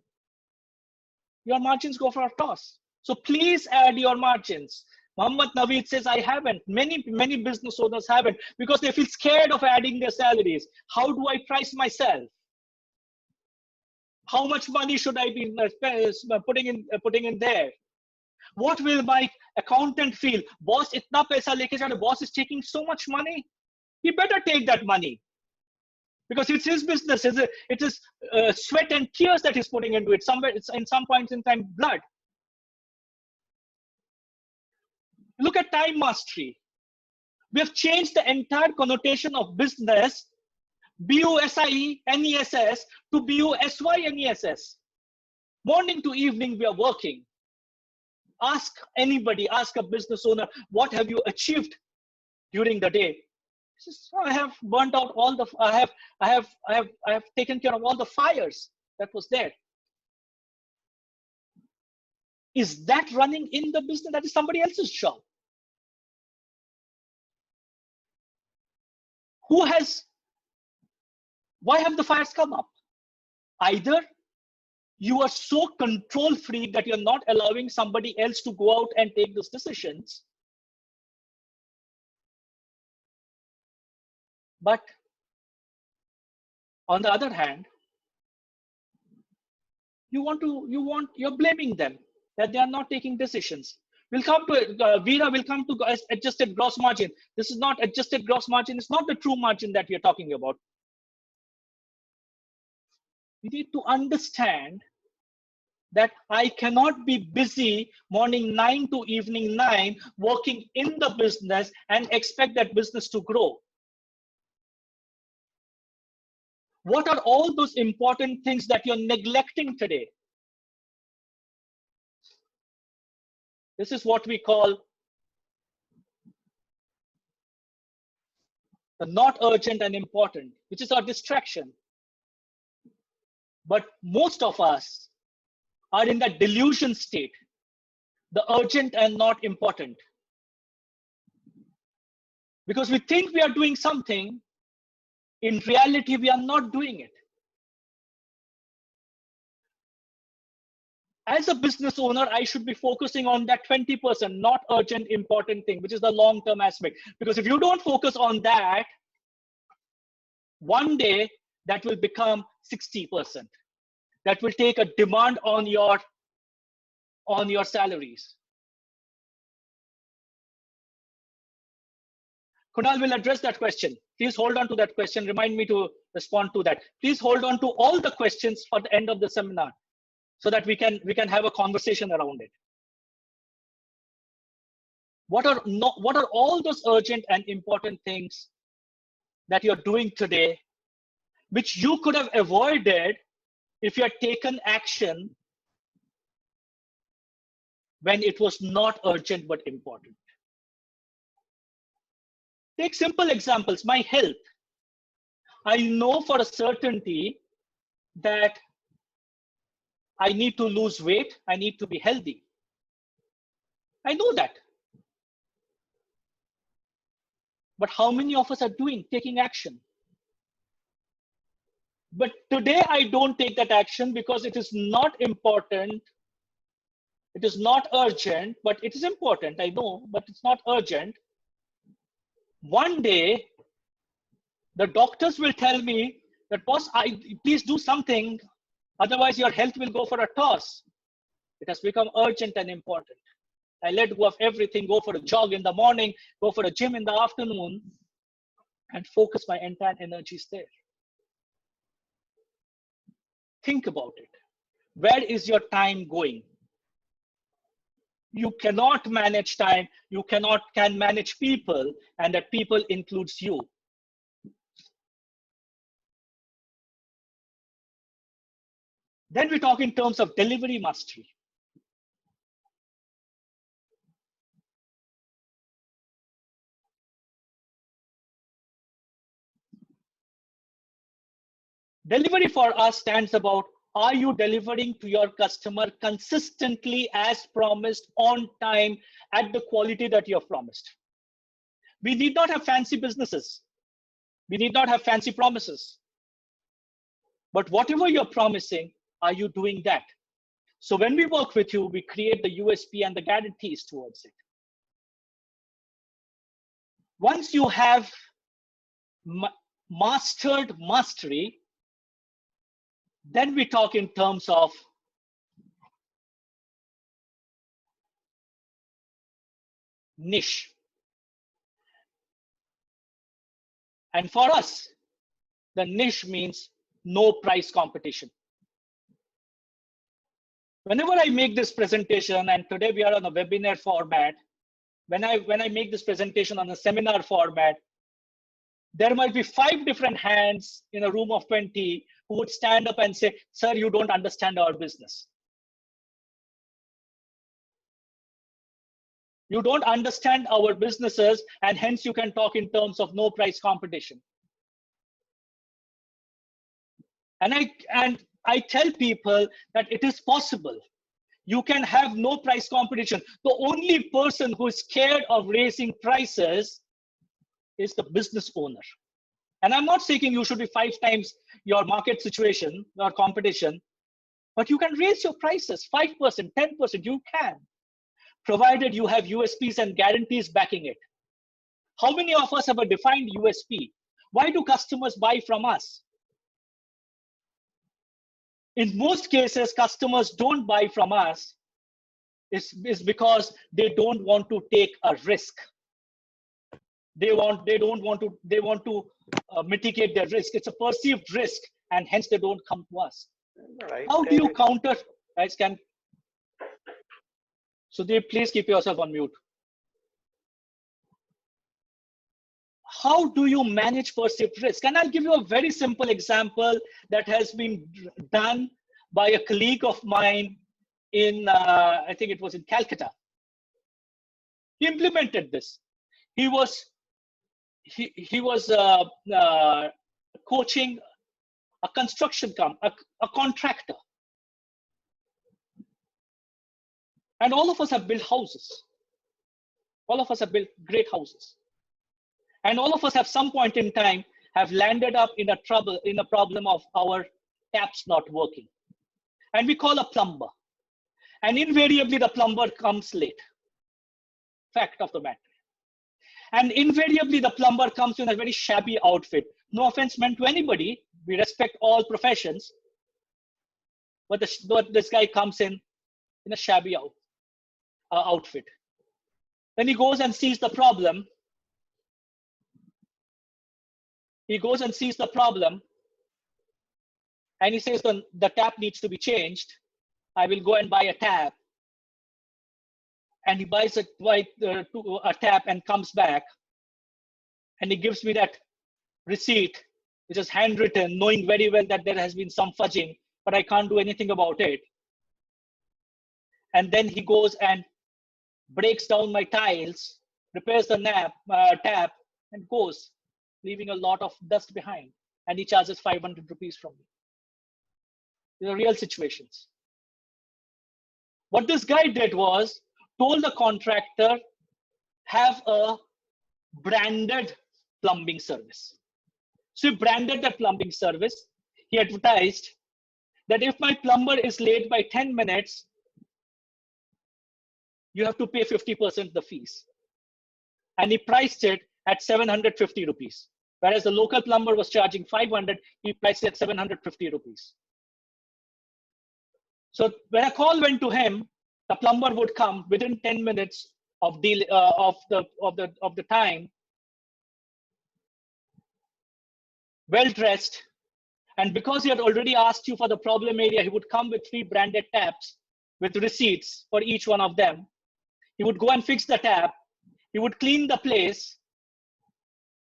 your margins go for a toss. So please add your margins. Muhammad Naveed says, I haven't. Many business owners haven't because they feel scared of adding their salaries. How do I price myself? How much money should I be putting in there? What will my accountant feel? Boss, itna paisa leke ja, boss is taking so much money. He better take that money because it's his business. It is sweat and tears that he's putting into it. Somewhere, it's in some points in time, blood. Look at time mastery. We have changed the entire connotation of business, B-U-S-I-E-N-E-S-S, to B-U-S-Y-N-E-S-S. Morning to evening, we are working. Ask anybody, ask a business owner, what have you achieved during the day? He says, oh, I have burnt out all the, I have taken care of all the fires that was there. Is that running in the business? That is somebody else's job. Why have the fires come up? Either you are so control freak that you're not allowing somebody else to go out and take those decisions. But on the other hand, you're blaming them that they are not taking decisions. We'll come to it. Veera will come to adjusted gross margin. This is not adjusted gross margin. It's not the true margin that we are talking about. You need to understand that I cannot be busy morning 9 to evening 9 working in the business and expect that business to grow. What are all those important things that you're neglecting today? This is what we call the not urgent and important, which is our distraction. But most of us are in that delusion state, the urgent and not important. Because we think we are doing something, in reality, we are not doing it. As a business owner, I should be focusing on that 20%, not urgent, important thing, which is the long-term aspect. Because if you don't focus on that, one day that will become 60%. That will take a demand on your salaries. Kunal will address that question. Please hold on to that question. Remind me to respond to that. Please hold on to all the questions for the end of the seminar so that we can have a conversation around it. What are all those urgent and important things that you're doing today, which you could have avoided if you had taken action when it was not urgent but important? Take simple examples. My health. I know for a certainty that I need to lose weight. I need to be healthy. I know that. But how many of us are taking action? But today I don't take that action because it is not important. It is not urgent, but it is important. I know, but it's not urgent. One day, the doctors will tell me that, boss, please do something. Otherwise, your health will go for a toss. It has become urgent and important. I let go of everything, go for a jog in the morning, go for a gym in the afternoon, and focus my entire energies there. Think about it. Where is your time going? You cannot manage time. You can manage people, and that people includes you. Then we talk in terms of delivery mastery. Delivery for us stands about, are you delivering to your customer consistently as promised, on time, at the quality that you have promised? We need not have fancy businesses. We need not have fancy promises. But whatever you're promising, are you doing that? So when we work with you, we create the USP and the guarantees towards it. Once you have mastered mastery, then we talk in terms of niche. And for us, the niche means no price competition. Whenever I make this presentation, and today we are on a webinar format, when I make this presentation on a seminar format, there might be 5 different hands in a room of 20 who would stand up and say, sir, you don't understand our business. You don't understand our businesses, and hence you can talk in terms of no price competition. And I tell people that it is possible. You can have no price competition. The only person who is scared of raising prices is the business owner. And I'm not saying you should be 5 times your market situation or competition, but you can raise your prices 5%, 10%, you can, provided you have USPs and guarantees backing it. How many of us have a defined USP? Why do customers buy from us? In most cases, customers don't buy from us is because they don't want to take a risk. They want to mitigate their risk. It's a perceived risk, and hence they don't come to us. Right. How do you counter? Guys, Sudeep, please keep yourself on mute. How do you manage perceived risk? And I'll give you a very simple example that has been done by a colleague of mine in, I think it was in Calcutta. He implemented this. He was coaching a construction company, a contractor. And all of us have built houses. All of us have built great houses. And all of us at some point in time have landed up in a problem of our taps not working. And we call a plumber. And invariably the plumber comes late. Fact of the matter. And invariably the plumber comes in a very shabby outfit. No offense meant to anybody. We respect all professions. But this guy comes in a shabby outfit. Then he goes and sees the problem. He goes and sees the problem. And he says, the tap needs to be changed. I will go and buy a tap. And he buys a tap and comes back. And he gives me that receipt, which is handwritten, knowing very well that there has been some fudging, but I can't do anything about it. And then he goes and breaks down my tiles, repairs the tap, and goes, leaving a lot of dust behind. And he charges 500 rupees from me. These are real situations. What this guy did was told the contractor, have a branded plumbing service. So he branded that plumbing service. He advertised that if my plumber is late by 10 minutes, you have to pay 50% the fees. And he priced it at 750 rupees. Whereas the local plumber was charging 500, he priced it at 750 rupees. So when a call went to him, the plumber would come within 10 minutes of the time, well dressed, and because he had already asked you for the problem area, he would come with 3 branded taps with receipts for each one of them. He would go and fix the tap. He would clean the place,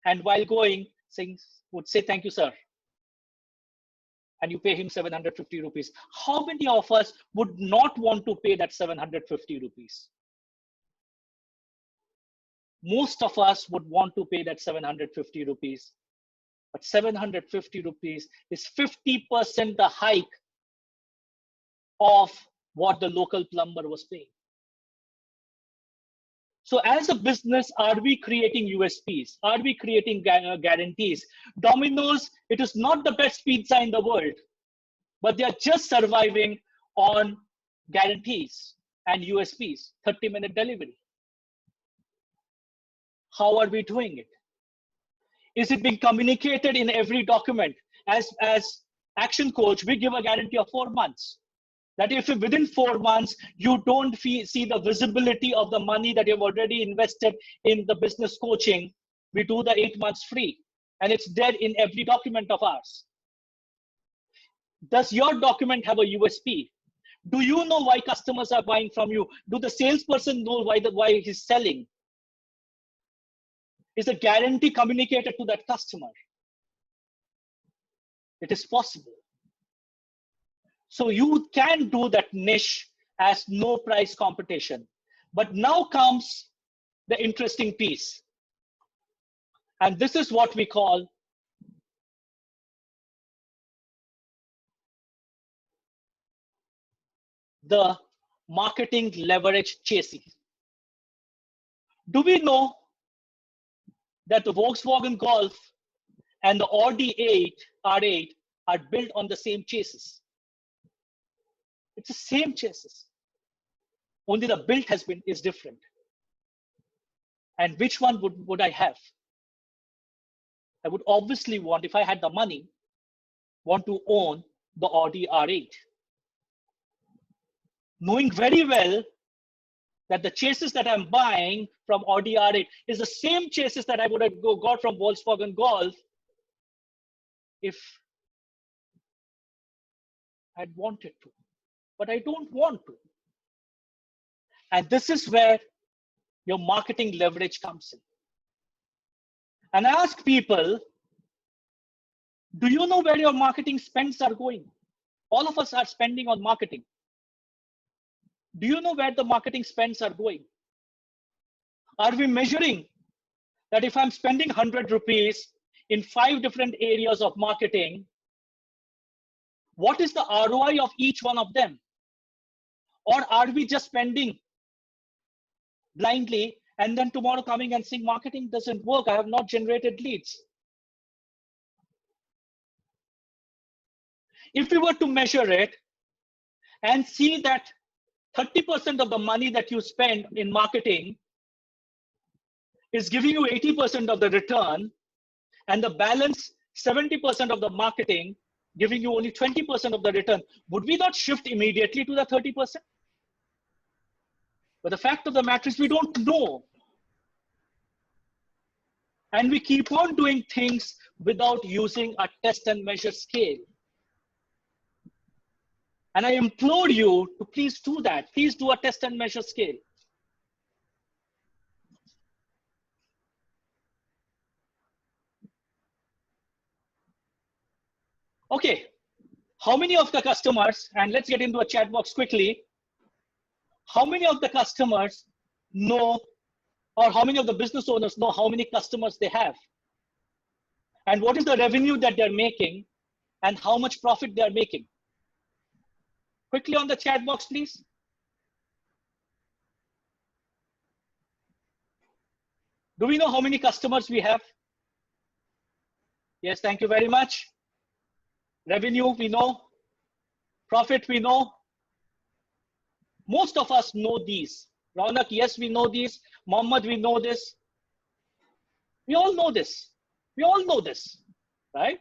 and while going, would say, "Thank you, sir." And you pay him 750 rupees. How many of us would not want to pay that 750 rupees? Most of us would want to pay that 750 rupees. But 750 rupees is 50% the hike of what the local plumber was paying. So as a business, are we creating USPs? Are we creating guarantees? Domino's, it is not the best pizza in the world, but they are just surviving on guarantees and USPs, 30-minute delivery. How are we doing it? Is it being communicated in every document? As ActionCoach, we give a guarantee of 4 months. That if within 4 months, you don't see the visibility of the money that you've already invested in the business coaching, we do the 8 months free. And it's there in every document of ours. Does your document have a USP? Do you know why customers are buying from you? Do the salesperson know why he's selling? Is a guarantee communicated to that customer? It is possible. So you can do that niche as no price competition. But now comes the interesting piece. And this is what we call the marketing leverage chasing. Do we know that the Volkswagen Golf and the Audi R8 are built on the same chassis? It's the same chassis. Only the build is different. And which one would I have? I would obviously want, if I had the money, want to own the Audi R8. Knowing very well that the chassis that I'm buying from Audi R8 is the same chassis that I would have got from Volkswagen Golf if I'd wanted to. But I don't want to. And this is where your marketing leverage comes in. And I ask people, do you know where your marketing spends are going? All of us are spending on marketing. Do you know where the marketing spends are going? Are we measuring that if I'm spending 100 rupees in 5 different areas of marketing, what is the ROI of each one of them? Or are we just spending blindly and then tomorrow coming and saying marketing doesn't work, I have not generated leads? If we were to measure it and see that 30% of the money that you spend in marketing is giving you 80% of the return, and the balance 70% of the marketing giving you only 20% of the return, would we not shift immediately to the 30%? But the fact of the matter is we don't know. And we keep on doing things without using a test and measure scale. And I implore you to please do that. Please do a test and measure scale. Okay, how many of the customers, and let's get into a chat box quickly, how many of the customers know, or how many of the business owners know how many customers they have? And what is the revenue that they're making and how much profit they're making? Quickly on the chat box, please. Do we know how many customers we have? Yes, thank you very much. Revenue, we know. Profit, we know. Most of us know these. Raunak, yes, we know these. Mohammed, we know this. We all know this. We all know this, right?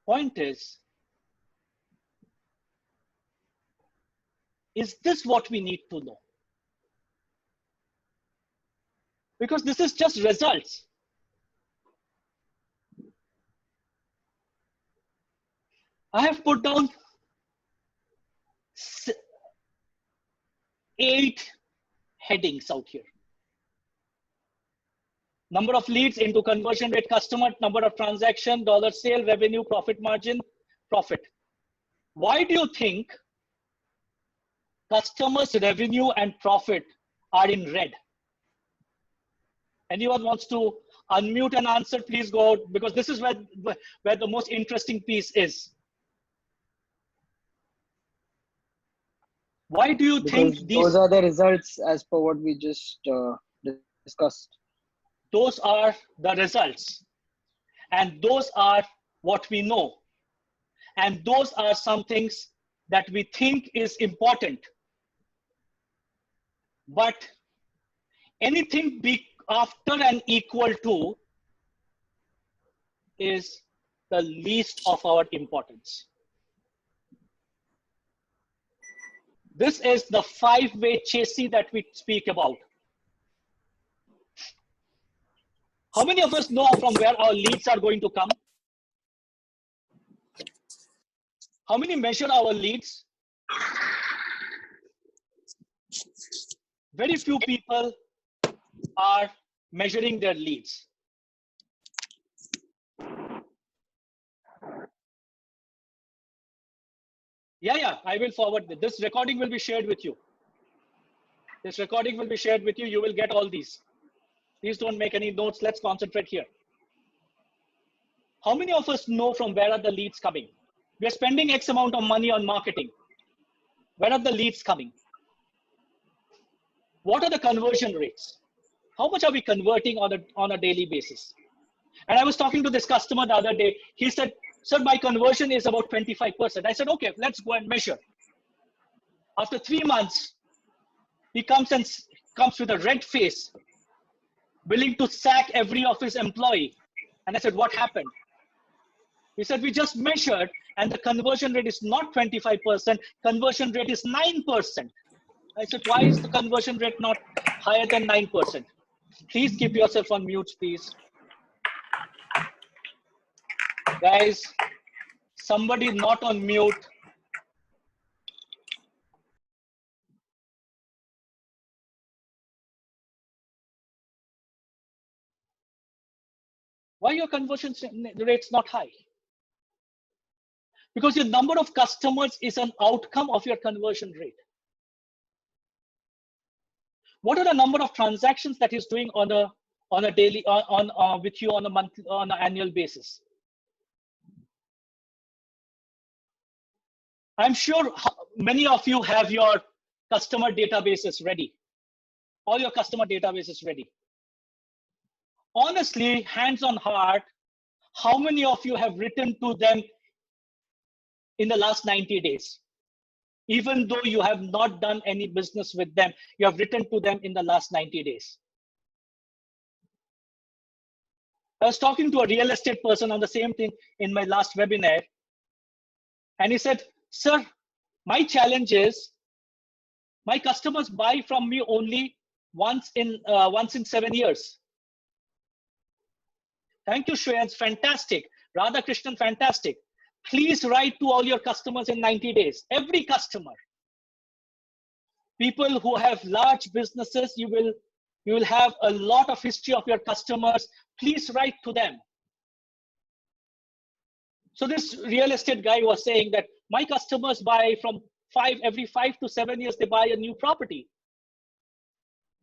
Point is this what we need to know? Because this is just results. I have put down 8 headings out here. Number of leads into conversion rate, customer, number of transaction, dollar sale, revenue, profit margin, profit. Why do you think customers' revenue and profit are in red? Anyone wants to unmute and answer, please go out, because this is where the most interesting piece is. Why do you think those are the results as per what we just discussed? Those are the results. And those are what we know. And those are some things that we think is important. But anything after and equal to is the least of our importance. This is the 5-way chassis that we speak about. How many of us know from where our leads are going to come? How many measure our leads? Very few people are measuring their leads. Yeah, I will forward this. This recording will be shared with you. This recording will be shared with you. You will get all these. Please don't make any notes. Let's concentrate here. How many of us know from where are the leads coming? We are spending X amount of money on marketing. Where are the leads coming? What are the conversion rates? How much are we converting on a daily basis? And I was talking to this customer the other day. He said, sir, my conversion is about 25%. I said, okay, let's go and measure. After 3 months, he comes with a red face, willing to sack every of his employee. And I said, what happened? He said, we just measured and the conversion rate is not 25%, conversion rate is 9%. I said, why is the conversion rate not higher than 9%? Please keep yourself on mute, please. Guys, somebody not on mute. Why your conversion rate's not high? Because your number of customers is an outcome of your conversion rate. What are the number of transactions that he's doing on a daily with you on a monthly, on an annual basis? I'm sure many of you have your customer databases ready. All your customer databases ready. Honestly, hands on heart, how many of you have written to them in the last 90 days? Even though you have not done any business with them, you have written to them in the last 90 days. I was talking to a real estate person on the same thing in my last webinar. And he said, sir, my challenge is my customers buy from me only once in 7 years. Thank you, Shreyans, fantastic. Radhakrishnan, fantastic. Please write to all your customers in 90 days. Every customer. People who have large businesses, you will have a lot of history of your customers. Please write to them. So this real estate guy was saying that my customers buy from every 5 to 7 years, they buy a new property.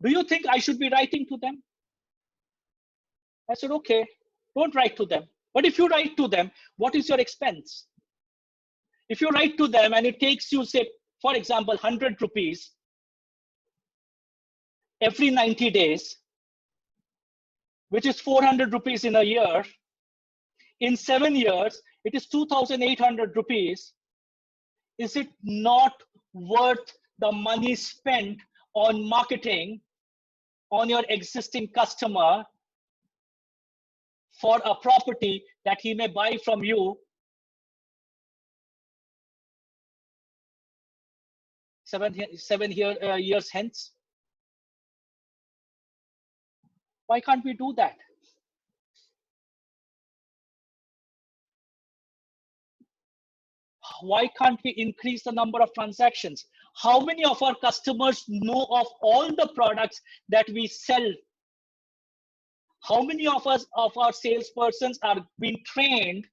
Do you think I should be writing to them? I said, okay, don't write to them. But if you write to them, what is your expense? If you write to them and it takes you, say, for example, 100 rupees every 90 days, which is 400 rupees in a year, in 7 years, it is 2,800 rupees. Is it not worth the money spent on marketing on your existing customer for a property that he may buy from you 7 years hence? Why can't we do that? Why can't we increase the number of transactions? How many of our customers know of all the products that we sell? How many of us, of our salespersons, are being trained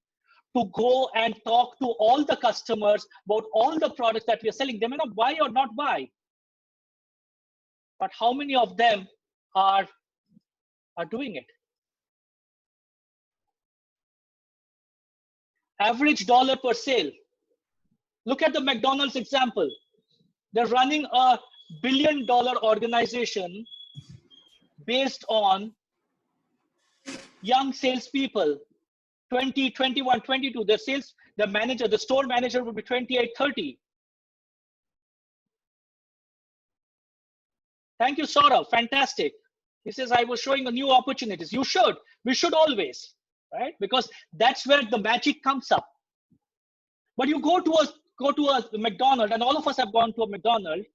to go and talk to all the customers about all the products that we are selling? They may not buy or not buy, but how many of them are doing it? Average dollar per sale. Look at the McDonald's example. They're running a $1 billion organization based on young salespeople, 20, 21, 22. The manager, the store manager will be 28, 30. Thank you, Saurav. Fantastic. He says, I was showing new opportunities. You should. We should always, right? Because that's where the magic comes up. But you go to a McDonald's, and all of us have gone to a McDonald's,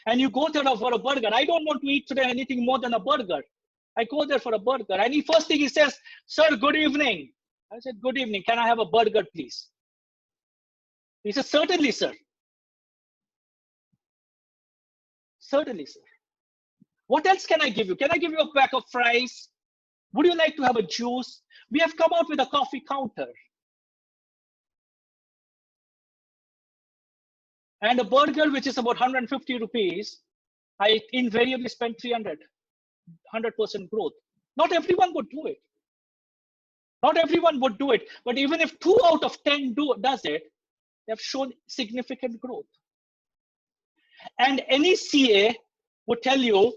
and you go there for a burger. I don't want to eat today anything more than a burger. I go there for a burger. And the first thing he says, sir, good evening. I said, good evening. Can I have a burger, please? He says, certainly, sir. Certainly, sir. What else can I give you? Can I give you a pack of fries? Would you like to have a juice? We have come out with a coffee counter. And a burger, which is about 150 rupees, I invariably spend 100% growth. Not everyone would do it. Not everyone would do it. But even if 2 out of 10 does it, they have shown significant growth. And any CA would tell you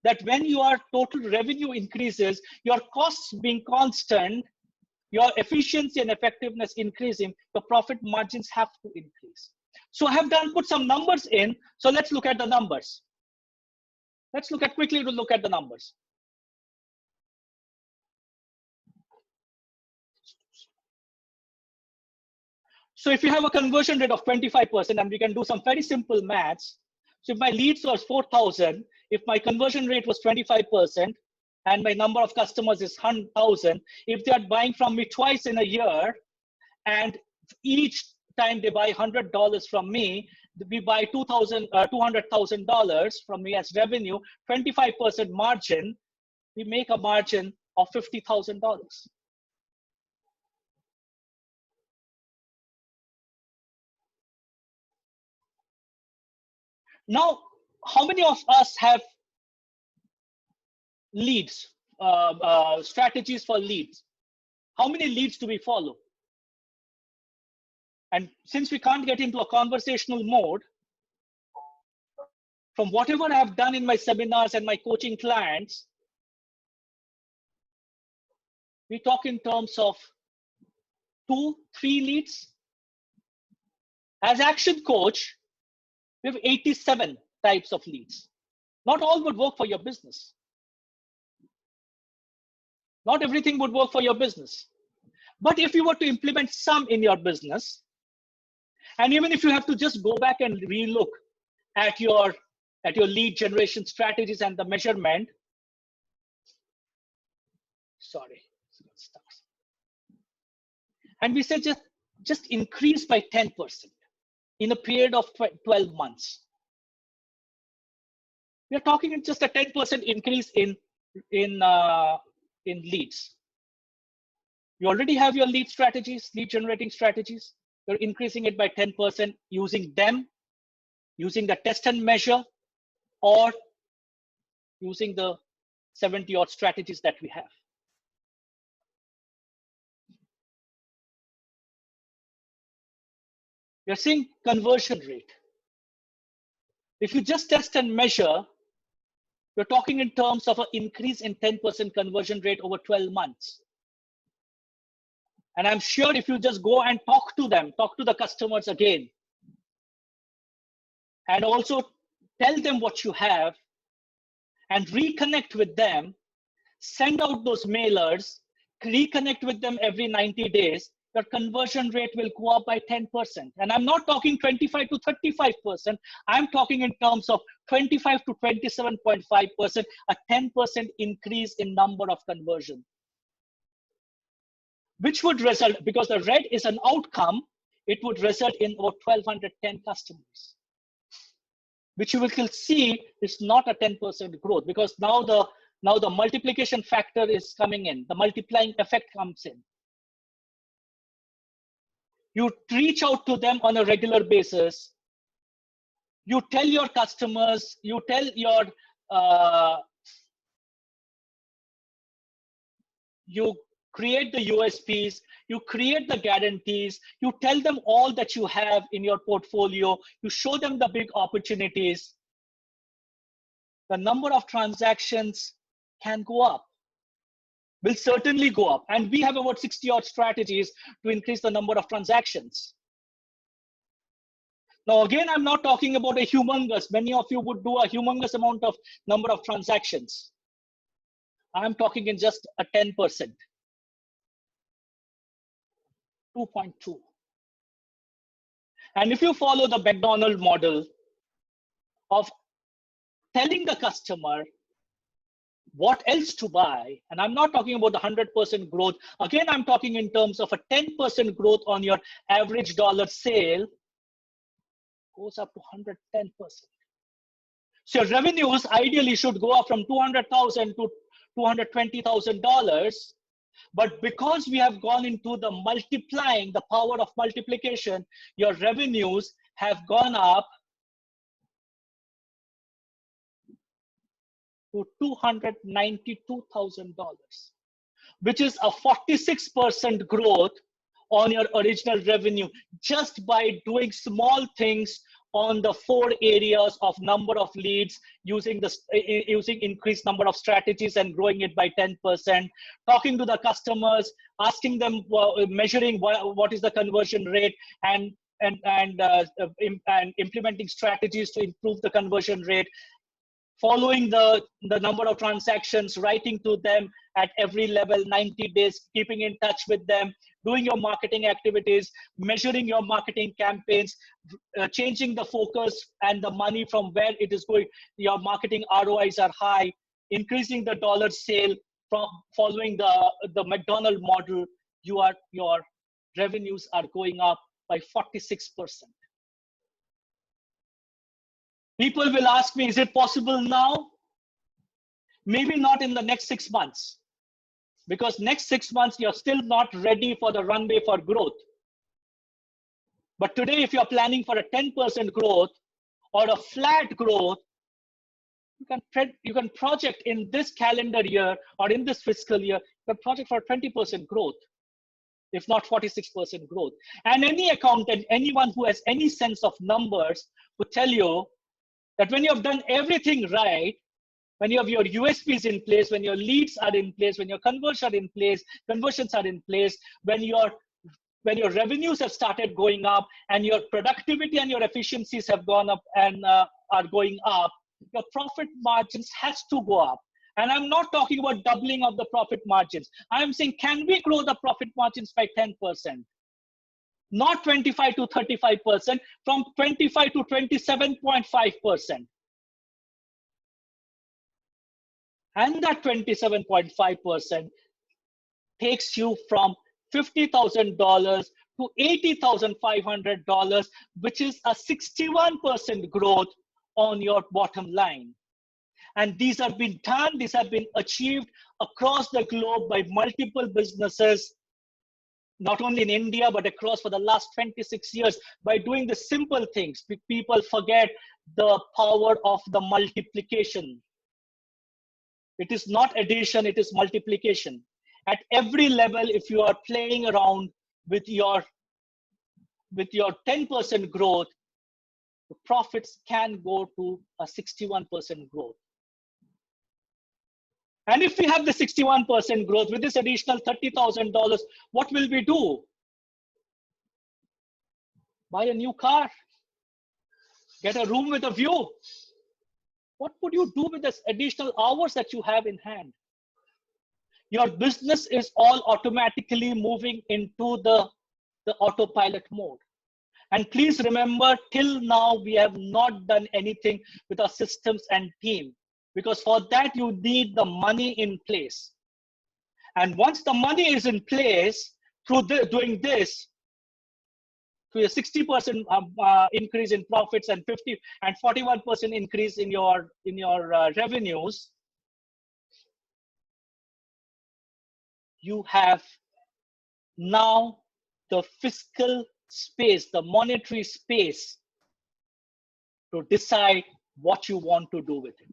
that when your total revenue increases, your costs being constant, your efficiency and effectiveness increasing, the profit margins have to increase. So I have put some numbers in. So let's look at the numbers. Let's quickly look at the numbers. So if you have a conversion rate of 25%, and we can do some very simple maths. So if my leads was 4,000, if my conversion rate was 25%, and my number of customers is 100,000, if they are buying from me twice in a year, and each time they buy $100 from me, we buy $200,000 from me as revenue, 25% margin, we make a margin of $50,000. Now, how many of us have leads, strategies for leads? How many leads do we follow? And since we can't get into a conversational mode, from whatever I have done in my seminars and my coaching clients, we talk in terms of 2, 3 leads. As Action Coach, we have 87 types of leads. Not all would work for your business. Not everything would work for your business. But if you were to implement some in your business, and even if you have to just go back and relook at your lead generation strategies and the measurement, sorry, and we said just increase by 10% in a period of 12 months. We are talking just a 10% increase in leads. You already have your lead strategies, lead generating strategies. You're increasing it by 10% using them, using the test and measure, or using the 70 odd strategies that we have. You're seeing conversion rate. If you just test and measure, you're talking in terms of an increase in 10% conversion rate over 12 months. And I'm sure if you just go and talk to them, talk to the customers again, and also tell them what you have, and reconnect with them, send out those mailers, reconnect with them every 90 days, your conversion rate will go up by 10%. And I'm not talking 25 to 35%. I'm talking in terms of 25 to 27.5%, a 10% increase in number of conversion, which would result, because the red is an outcome, it would result in over 1,210 customers, which you will see is not a 10% growth, because now the multiplication factor is coming in, the multiplying effect comes in. You reach out to them on a regular basis. You tell your customers, you tell your, you create the USPs, you create the guarantees, you tell them all that you have in your portfolio, you show them the big opportunities. The number of transactions can go up, will certainly go up. And we have about 60 odd strategies to increase the number of transactions. Now, again, I'm not talking about a humongous, many of you would do a humongous amount of number of transactions. I'm talking in just a 10%, 2.2. And if you follow the McDonald's model of telling the customer what else to buy, and I'm not talking about the 100% growth. Again, I'm talking in terms of a 10% growth on your average dollar sale, goes up to 110%. So your revenues ideally should go up from $200,000 to $220,000. But because we have gone into the multiplying, the power of multiplication, your revenues have gone up to $292,000, which is a 46% growth on your original revenue, just by doing small things on the 4 areas of number of leads, using increased number of strategies and growing it by 10%, talking to the customers, asking them, measuring what is the conversion rate, and implementing strategies to improve the conversion rate, following the number of transactions, writing to them at every level, 90 days, keeping in touch with them, doing your marketing activities, measuring your marketing campaigns, changing the focus and the money from where it is going. Your marketing ROIs are high, increasing the dollar sale from following the McDonald's model. Your revenues are going up by 46%. People will ask me, is it possible now? Maybe not in the next 6 months, because next 6 months, you're still not ready for the runway for growth. But today, if you're planning for a 10% growth or a flat growth, you can project in this calendar year or in this fiscal year, you can project for 20% growth, if not 46% growth. And any accountant, anyone who has any sense of numbers would tell you that when you have done everything right, when you have your USPs in place, when your leads are in place, when your conversions are in place, when your revenues have started going up and your productivity and your efficiencies have gone up and are going up, your profit margins has to go up. And I'm not talking about doubling of the profit margins. I'm saying, can we grow the profit margins by 10%? Not 25 to 35%, from 25 to 27.5%. And that 27.5% takes you from $50,000 to $80,500, which is a 61% growth on your bottom line. And these have been done, these have been achieved across the globe by multiple businesses, not only in India, but across for the last 26 years, by doing the simple things. People forget the power of the multiplication. It is not addition, it is multiplication. At every level, if you are playing around with your 10% growth, the profits can go to a 61% growth. And if we have the 61% growth with this additional $30,000, what will we do? Buy a new car, get a room with a view, What would you do with this additional hours that you have in hand? Your business is all automatically moving into the autopilot mode. And please remember, till now, we have not done anything with our systems and team, because for that, you need the money in place. And once the money is in place, through doing this, through a 60% increase in profits and 41% increase in your revenues, you have now the fiscal space, the monetary space to decide what you want to do with it.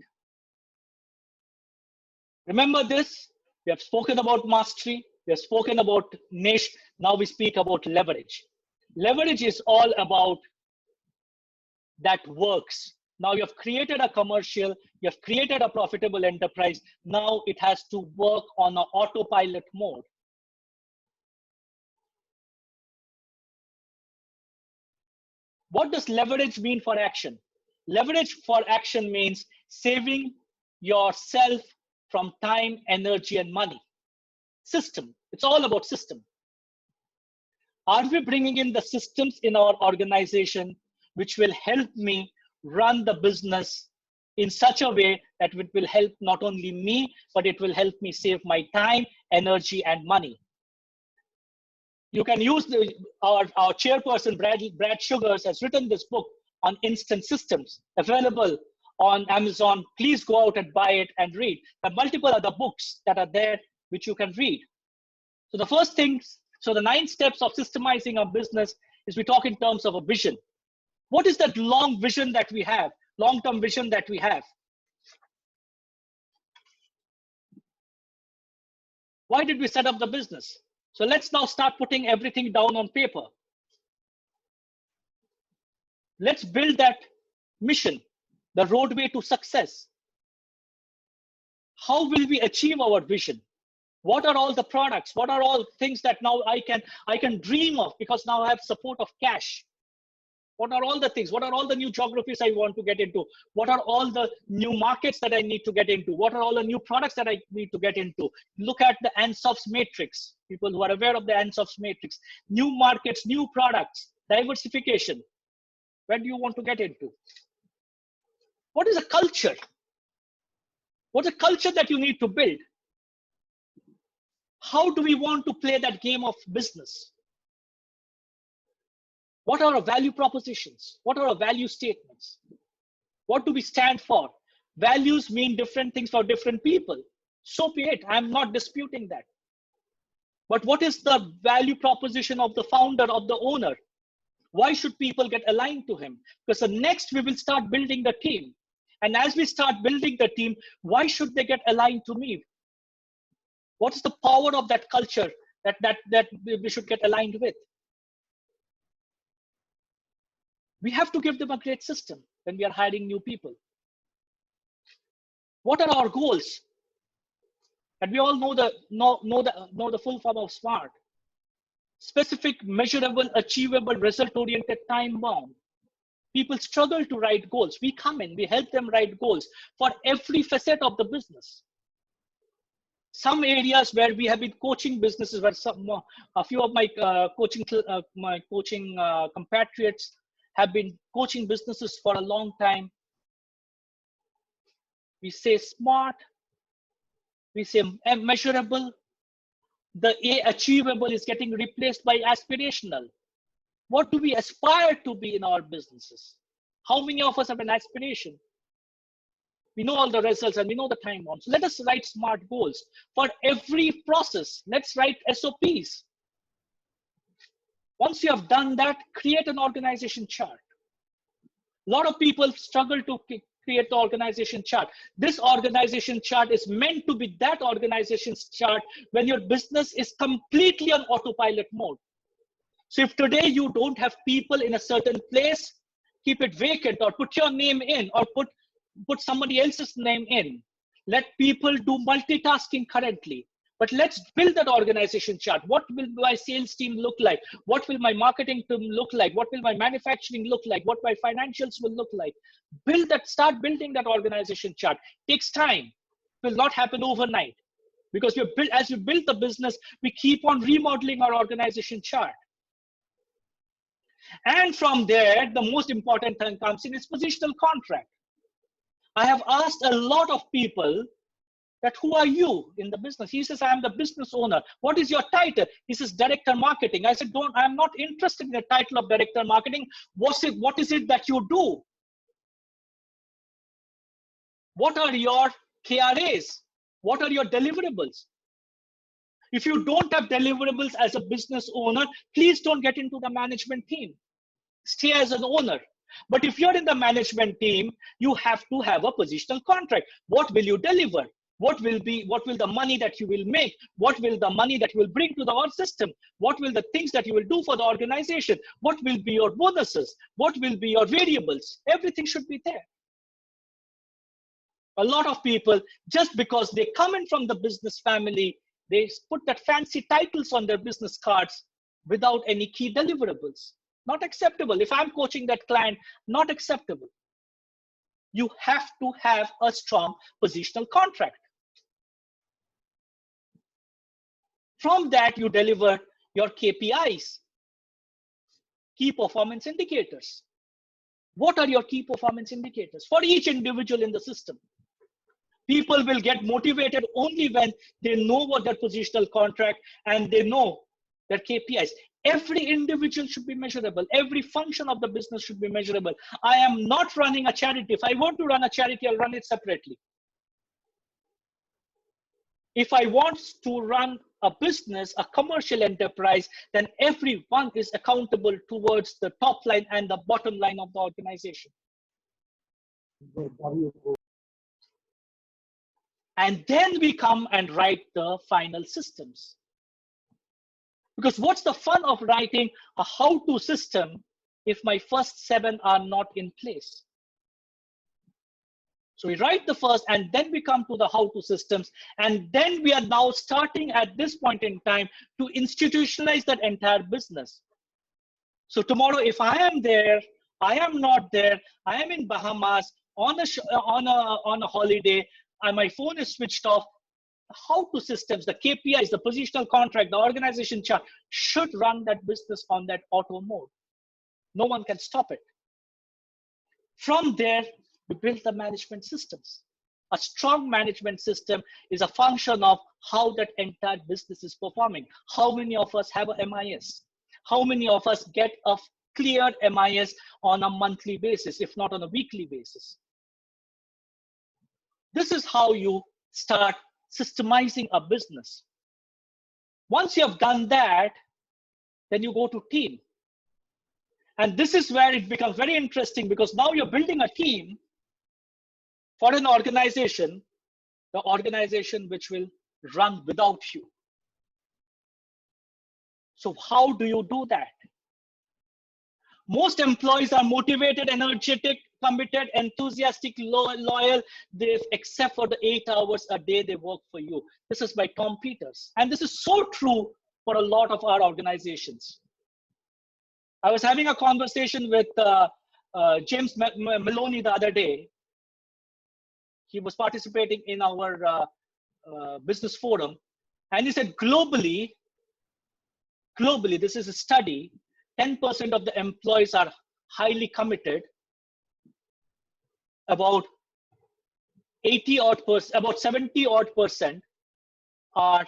Remember this, we have spoken about mastery, we have spoken about niche, now we speak about leverage. Leverage is all about that works. Now you have created a commercial, you have created a profitable enterprise, now it has to work on an autopilot mode. What does leverage mean for action? Leverage for action means saving yourself from time, energy, and money. System, it's all about system. Are we bringing in the systems in our organization which will help me run the business in such a way that it will help not only me, but it will help me save my time, energy, and money? You can use our chairperson, Brad Sugars, has written this book on instant systems, available on Amazon. Please go out and buy it and read. There are multiple other books that are there which you can read. So the first thing, so the 9 steps of systemizing a business is we talk in terms of a vision. What is that long vision that we have, long-term vision that we have? Why did we set up the business? So let's now start putting everything down on paper. Let's build that mission, the roadway to success. How will we achieve our vision? What are all the products? What are all things that now I can dream of, because now I have support of cash? What are all the things? What are all the new geographies I want to get into? What are all the new markets that I need to get into? What are all the new products that I need to get into? Look at the Ansof's matrix. People who are aware of the Ansof's matrix. New markets, new products, diversification. Where do you want to get into? What is a culture? What's a culture that you need to build? How do we want to play that game of business? What are our value propositions? What are our value statements? What do we stand for? Values mean different things for different people. So be it. I'm not disputing that. But what is the value proposition of the founder, of the owner? Why should people get aligned to him? Because the next we will start building the team. And as we start building the team, why should they get aligned to me? What is the power of that culture that we should get aligned with? We have to give them a great system when we are hiring new people. What are our goals? And we all know the full form of SMART. Specific, measurable, achievable, result-oriented, time-bound. People struggle to write goals. We come in, we help them write goals for every facet of the business. Some areas where we have been coaching businesses, where a few of my coaching compatriots have been coaching businesses for a long time. We say SMART, we say measurable. The achievable is getting replaced by aspirational. What do we aspire to be in our businesses? How many of us have an aspiration? We know all the results and we know the time bound. So let us write SMART goals. For every process, let's write SOPs. Once you have done that, create an organization chart. A lot of people struggle to create the organization chart. This organization chart is meant to be that organization chart when your business is completely on autopilot mode. So if today you don't have people in a certain place, keep it vacant or put your name in or put somebody else's name in. Let people do multitasking currently. But let's build that organization chart. What will my sales team look like? What will my marketing team look like? What will my manufacturing look like? What my financials will look like? Build that, start building that organization chart. Takes time. It will not happen overnight. Because as we build the business, we keep on remodeling our organization chart. And from there, the most important thing comes in is positional contract. I have asked a lot of people that who are you in the business? He says, I am the business owner. What is your title? He says, director marketing. I said, I'm not interested in the title of director marketing. What is it that you do? What are your KRAs? What are your deliverables? If you don't have deliverables as a business owner, please don't get into the management team. Stay as an owner. But if you're in the management team, you have to have a positional contract. What will you deliver? What will the money that you will make? What will the money that you will bring to our system? What will the things that you will do for the organization? What will be your bonuses? What will be your variables? Everything should be there. A lot of people, just because they come in from the business family, they put that fancy titles on their business cards without any key deliverables. Not acceptable. If I'm coaching that client, not acceptable. You have to have a strong positional contract. From that, you deliver your KPIs, key performance indicators. What are your key performance indicators for each individual in the system? People will get motivated only when they know what their positional contract and they know their KPIs. Every individual should be measurable. Every function of the business should be measurable. I am not running a charity. If I want to run a charity, I'll run it separately. If I want to run a business, a commercial enterprise, then everyone is accountable towards the top line and the bottom line of the organization. And then we come and write the final systems. Because what's the fun of writing a how-to system if my first 7 are not in place? So we write the first, and then we come to the how-to systems. And then we are now starting at this point in time to institutionalize that entire business. So tomorrow, if I am there, I am not there, I am in Bahamas on a holiday, and my phone is switched off, how-to systems, the KPIs, the positional contract, the organization chart should run that business on that auto mode. No one can stop it. From there, we build the management systems. A strong management system is a function of how that entire business is performing. How many of us have a MIS? How many of us get a clear MIS on a monthly basis, if not on a weekly basis? This is how you start systemizing a business. Once you have done that, then you go to team. And this is where it becomes very interesting, because now you're building a team for an organization, the organization which will run without you. So how do you do that? Most employees are motivated, energetic, committed, enthusiastic, loyal, except for the 8 hours a day they work for you. This is by Tom Peters. And this is so true for a lot of our organizations. I was having a conversation with James Maloney the other day. He was participating in our business forum. And he said, globally, this is a study, 10% of the employees are highly committed. About 70% are,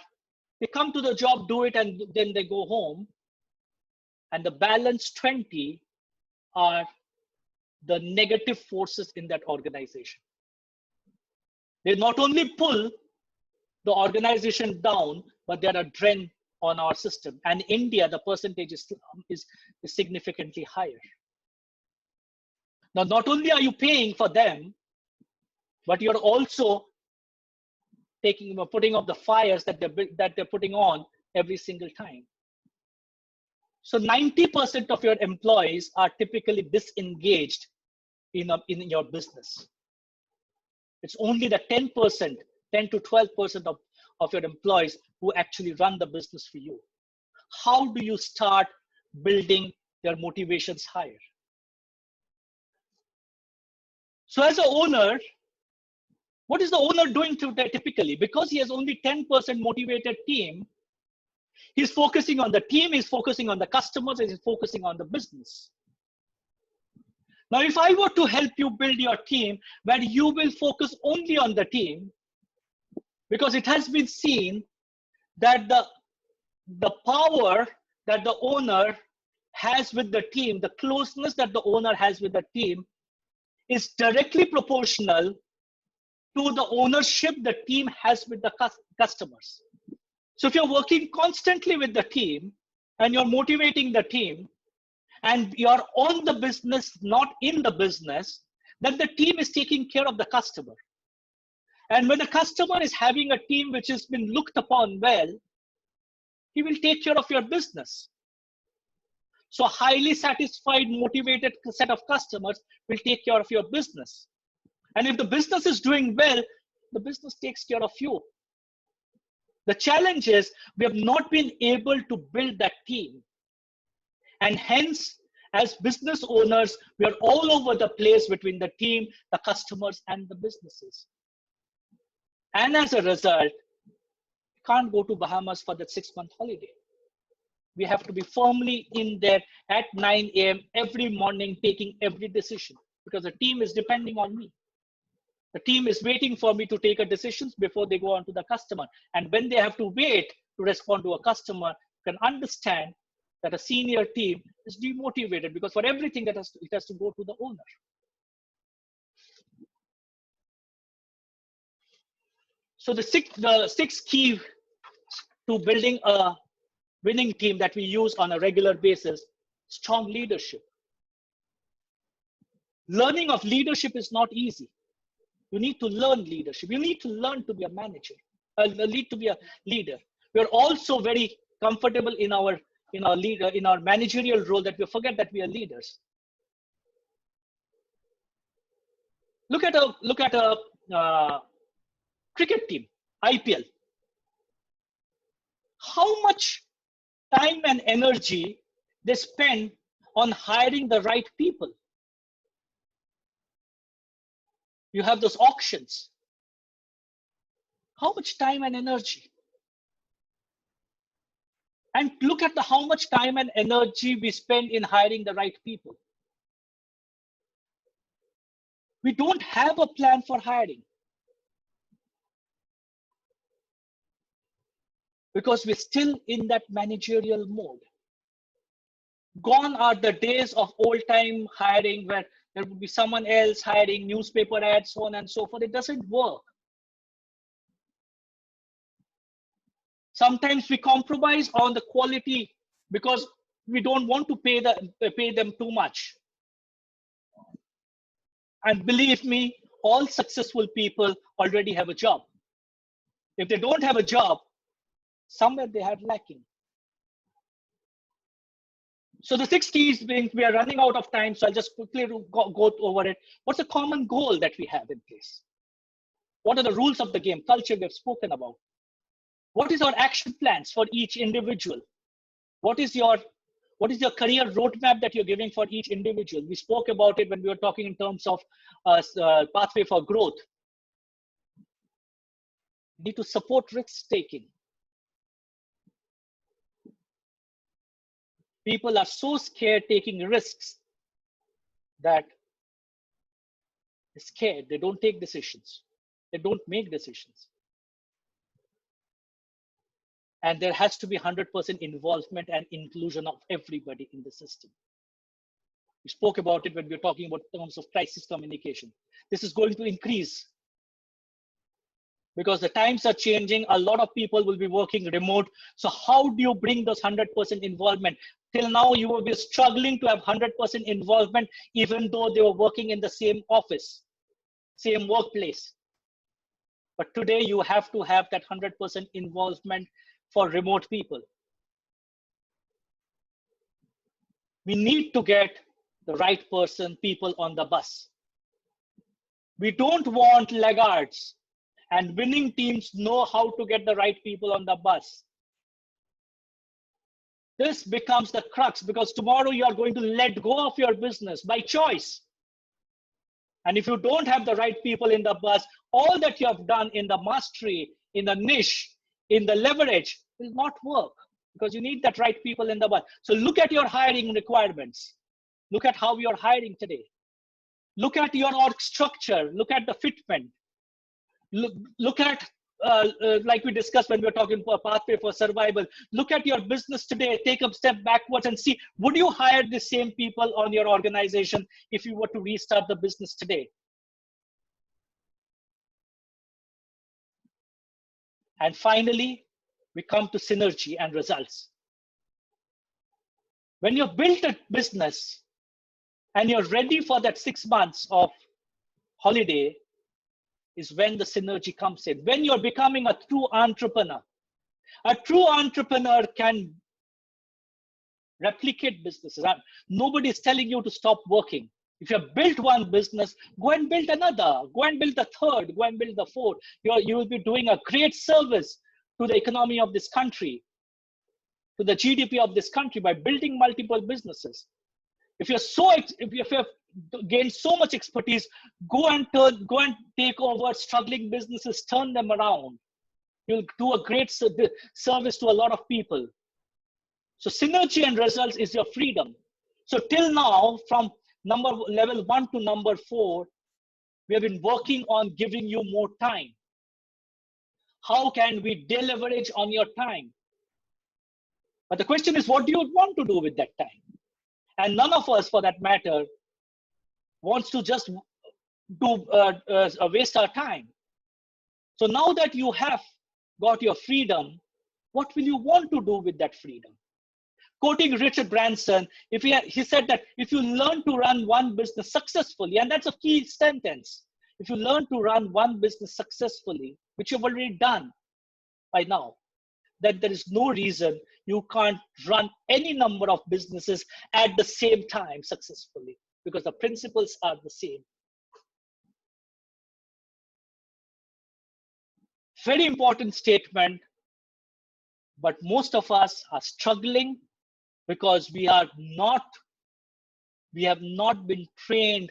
they come to the job, do it, and then they go home. And the balance 20 are the negative forces in that organization. They not only pull the organization down, but they're a drain on our system. And India, the percentage is significantly higher. Now, not only are you paying for them, but you're also putting up the fires that they're putting on every single time. So 90% of your employees are typically disengaged in your business. It's only the 10%, 10 to 12% of your employees who actually run the business for you. How do you start building their motivations higher? So as an owner, what is the owner doing typically? Because he has only 10% motivated team, he's focusing on the team, he's focusing on the customers, and he's focusing on the business. Now, if I were to help you build your team where you will focus only on the team, because it has been seen that the power that the owner has with the team, the closeness that the owner has with the team is directly proportional to the ownership the team has with the customers. So if you're working constantly with the team and you're motivating the team and you're on the business, not in the business, then the team is taking care of the customer. And when the customer is having a team which has been looked upon well, he will take care of your business. So a highly satisfied, motivated set of customers will take care of your business. And if the business is doing well, the business takes care of you. The challenge is we have not been able to build that team. And hence, as business owners, we are all over the place between the team, the customers, and the businesses. And as a result, we can't go to Bahamas for that 6-month holiday. We have to be firmly in there at 9 a.m. every morning, taking every decision, because the team is depending on me. The team is waiting for me to take a decision before they go on to the customer. And when they have to wait to respond to a customer, you can understand that a senior team is demotivated, because for everything it has to go to the owner. So the six key to building a winning team that we use on a regular basis: strong leadership. Learning of leadership is not easy. You need to learn leadership. You need to learn to be a manager, to be a leader. We're also very comfortable in our managerial role that we forget that we are leaders. Look at a cricket team, IPL. How much time and energy they spend on hiring the right people. You have those auctions. How much time and energy? And look at how much time and energy we spend in hiring the right people. We don't have a plan for hiring, because we're still in that managerial mode. Gone are the days of old-time hiring where there would be someone else hiring, newspaper ads, so on and so forth. It doesn't work. Sometimes we compromise on the quality because we don't want to pay them too much. And believe me, all successful people already have a job. If they don't have a job, somewhere they are lacking. So the 6 keys, we are running out of time, so I'll just quickly go over it. What's the common goal that we have in place? What are the rules of the game? Culture we have spoken about. What is our action plans for each individual? What is your career roadmap that you're giving for each individual? We spoke about it when we were talking in terms of pathway for growth. You need to support risk taking. People are so scared taking risks that they're scared. They don't take decisions. They don't make decisions. And there has to be 100% involvement and inclusion of everybody in the system. We spoke about it when we were talking about terms of crisis communication. This is going to increase because the times are changing. A lot of people will be working remote. So how do you bring those 100% involvement? Till now, you will be struggling to have 100% involvement, even though they were working in the same office, same workplace. But today you have to have that 100% involvement for remote people. We need to get the right people on the bus. We don't want laggards. And winning teams know how to get the right people on the bus. This becomes the crux, because tomorrow you are going to let go of your business by choice. And if you don't have the right people in the bus, all that you have done in the mastery, in the niche, in the leverage will not work, because you need that right people in the bus. So look at your hiring requirements. Look at how you're hiring today. Look at your org structure. Look at the fitment. Look at, like we discussed when we were talking for a pathway for survival, look at your business today, take a step backwards and see, would you hire the same people on your organization if you were to restart the business today? And finally, we come to synergy and results. When you've built a business and you're ready for that 6 months of holiday, is when the synergy comes in. When you're becoming a true entrepreneur. A true entrepreneur can replicate businesses. Nobody is telling you to stop working. If you have built one business, go and build another. Go and build the third. Go and build the fourth. You will be doing a great service to the economy of this country, to the GDP of this country, by building multiple businesses. If you have gained so much expertise, go and take over struggling businesses, turn them around. You'll do a great service to a lot of people. So synergy and results is your freedom. So till now, from level 1 to number 4, we have been working on giving you more time. How can we deleverage on your time? But the question is, what do you want to do with that time? And none of us, for that matter, wants to just waste our time. So now that you have got your freedom, what will you want to do with that freedom? Quoting Richard Branson, he said that if you learn to run one business successfully, and that's a key sentence, if you learn to run one business successfully, which you've already done by now, that there is no reason you can't run any number of businesses at the same time successfully, because the principles are the same. Very important statement, but most of us are struggling because we have not been trained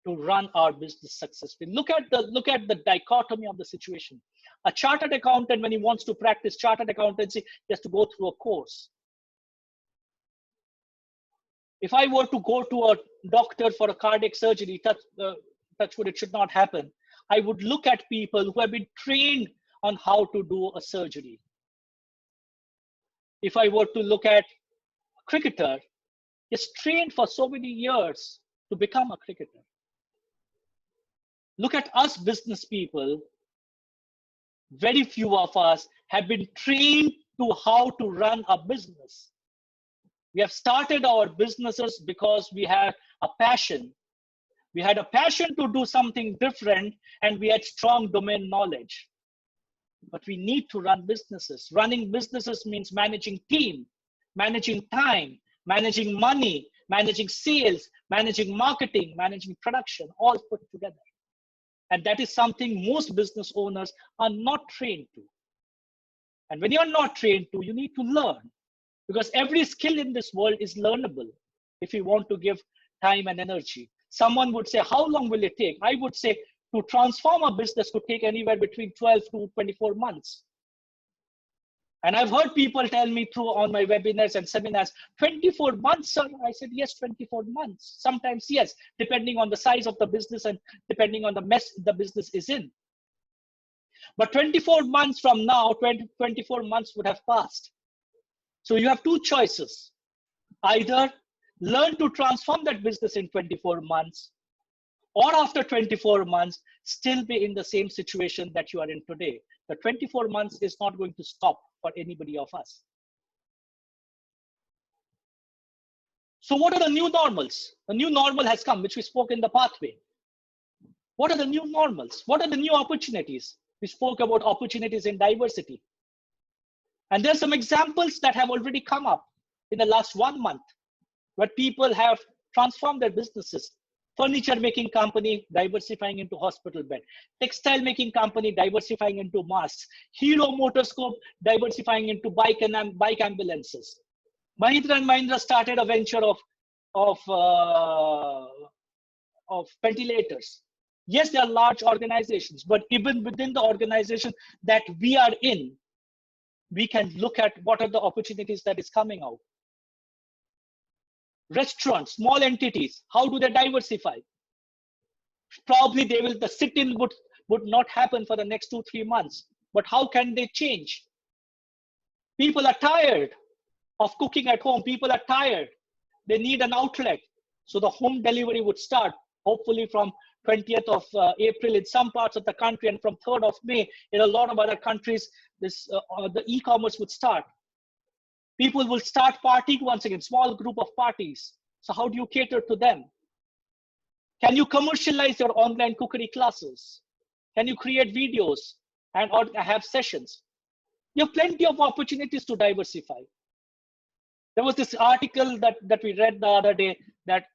to run our business successfully. Look at the dichotomy of the situation. A chartered accountant, when he wants to practice chartered accountancy, he has to go through a course. If I were to go to a doctor for a cardiac surgery, touch wood, it should not happen, I would look at people who have been trained on how to do a surgery. If I were to look at a cricketer, he's trained for so many years to become a cricketer. Look at us business people. Very few of us have been trained to how to run a business. We have started our businesses because we had a passion. We had a passion to do something different, and we had strong domain knowledge. But we need to run businesses. Running businesses means managing team, managing time, managing money, managing sales, managing marketing, managing production, all put together. And that is something most business owners are not trained to. And when you're not trained to, you need to learn, because every skill in this world is learnable if you want to give time and energy. Someone would say, how long will it take? I would say, to transform a business could take anywhere between 12 to 24 months. And I've heard people tell me on my webinars and seminars, 24 months, sir. I said, yes, 24 months. Sometimes, yes, depending on the size of the business and depending on the mess the business is in. But 24 months from now, 24 months would have passed. So you have two choices. Either learn to transform that business in 24 months, or after 24 months, still be in the same situation that you are in today. The 24 months is not going to stop for anybody of us. So what are the new normals? The new normal has come, which we spoke in the pathway. What are the new normals? What are the new opportunities? We spoke about opportunities in diversity. And there's some examples that have already come up in the last 1 month, where people have transformed their businesses. Furniture making company diversifying into hospital bed. Textile making company diversifying into masks. Hero Motorscope diversifying into bike ambulances. Mahindra and Mahindra started a venture of ventilators. Yes, they are large organizations, but even within the organization that we are in, we can look at what are the opportunities that is coming out. Restaurants, small entities, how do they diversify? Probably the sit-in would not happen for the next 2-3 months, but how can they change? People are tired of cooking at home. People are tired. They need an outlet. So the home delivery would start, hopefully from 20th of April in some parts of the country, and from 3rd of May in a lot of other countries, the e-commerce would start. People will start partying once again, small group of parties. So how do you cater to them? Can you commercialize your online cookery classes? Can you create videos or have sessions? You have plenty of opportunities to diversify. There was this article that we read the other day that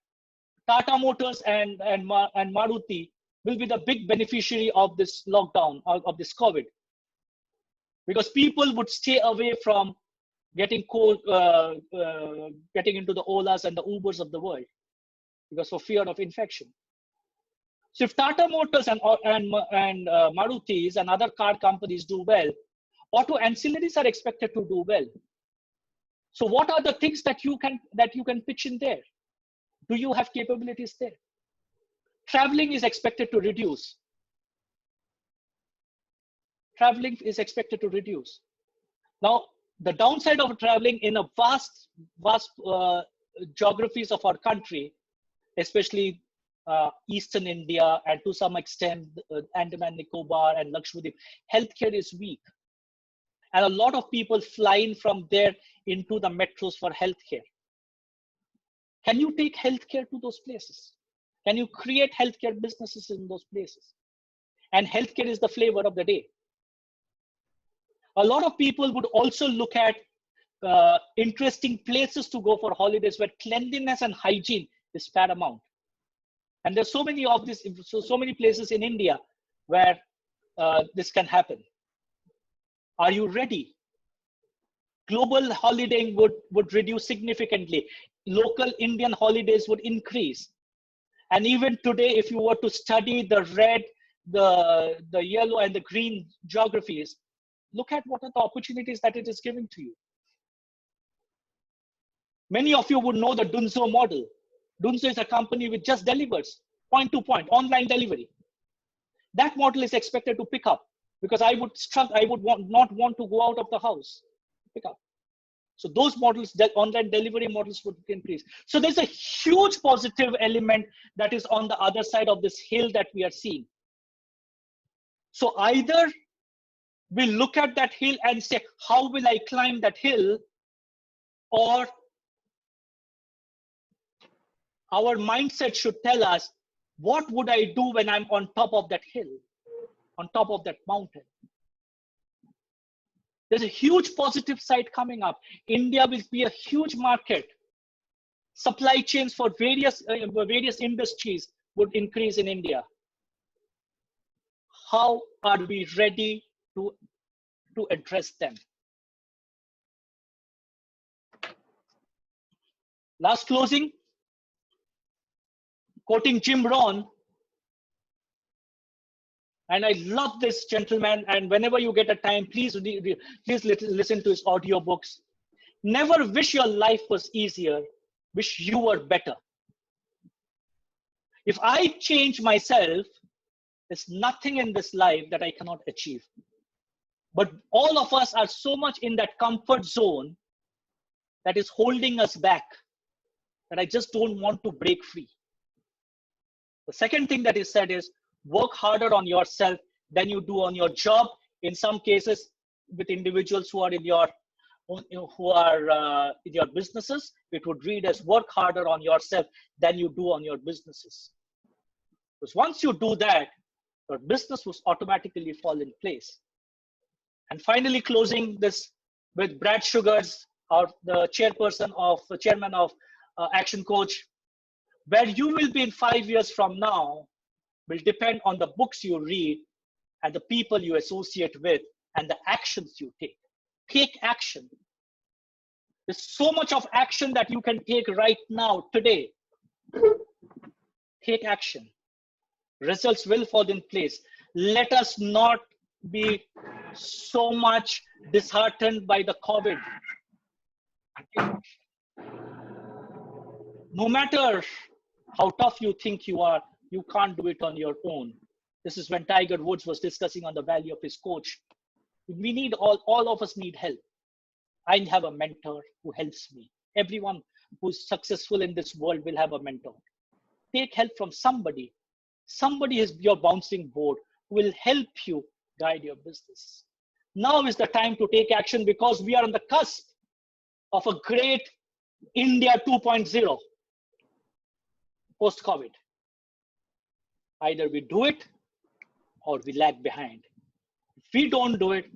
Tata Motors and Maruti will be the big beneficiary of this lockdown, of this COVID. Because people would stay away from getting into the Olas and the Ubers of the world because for fear of infection. So if Tata Motors and Maruti's and other car companies do well, auto ancillaries are expected to do well. So what are the things that you can pitch in there? Do you have capabilities there? Traveling is expected to reduce. Traveling is expected to reduce. Now, the downside of traveling in a vast geographies of our country, especially Eastern India and to some extent Andaman Nicobar and Lakshadweep, healthcare is weak. And a lot of people fly in from there into the metros for healthcare. Can you take healthcare to those places? Can you create healthcare businesses in those places? And healthcare is the flavor of the day. A lot of people would also look at interesting places to go for holidays where cleanliness and hygiene is paramount. And there's so many of this, so many places in India where this can happen. Are you ready? Global holidaying would reduce significantly. Local Indian holidays would increase. And even today, if you were to study the red, the yellow and the green geographies, look at what are the opportunities that it is giving to you. Many of you would know the Dunzo model. Dunzo is a company which just delivers point to point, online delivery. That model is expected to pick up because I would not want to go out of the house. Pick up. So those models, the online delivery models would increase. So there's a huge positive element that is on the other side of this hill that we are seeing. So either we look at that hill and say, how will I climb that hill? Or our mindset should tell us, what would I do when I'm on top of that hill, on top of that mountain? There's a huge positive side coming up. India will be a huge market. Supply chains for various industries would increase in India. How are we ready to address them? Last closing, quoting Jim Rohn, and I love this gentleman, and whenever you get a time, please listen to his audiobooks. Never wish your life was easier, wish you were better. If I change myself, there's nothing in this life that I cannot achieve. But all of us are so much in that comfort zone that is holding us back, that I just don't want to break free. The second thing that is said is, work harder on yourself than you do on your job. In some cases, with individuals who are in your businesses, it would read as work harder on yourself than you do on your businesses. Because once you do that, your business will automatically fall in place. And finally, closing this with Brad Sugars, the chairman of ActionCoach. Where you will be in 5 years from now will depend on the books you read and the people you associate with and the actions you take. Take action. There's so much of action that you can take right now, today. Take action. Results will fall in place. Let us not be so much disheartened by the COVID. No matter how tough you think you are, you can't do it on your own. This is when Tiger Woods was discussing on the value of his coach. We need all of us need help. I have a mentor who helps me. Everyone who's successful in this world will have a mentor. Take help from somebody. Somebody is your bouncing board who will help you guide your business. Now is the time to take action because we are on the cusp of a great India 2.0 post-COVID. Either we do it or we lag behind. If we don't do it,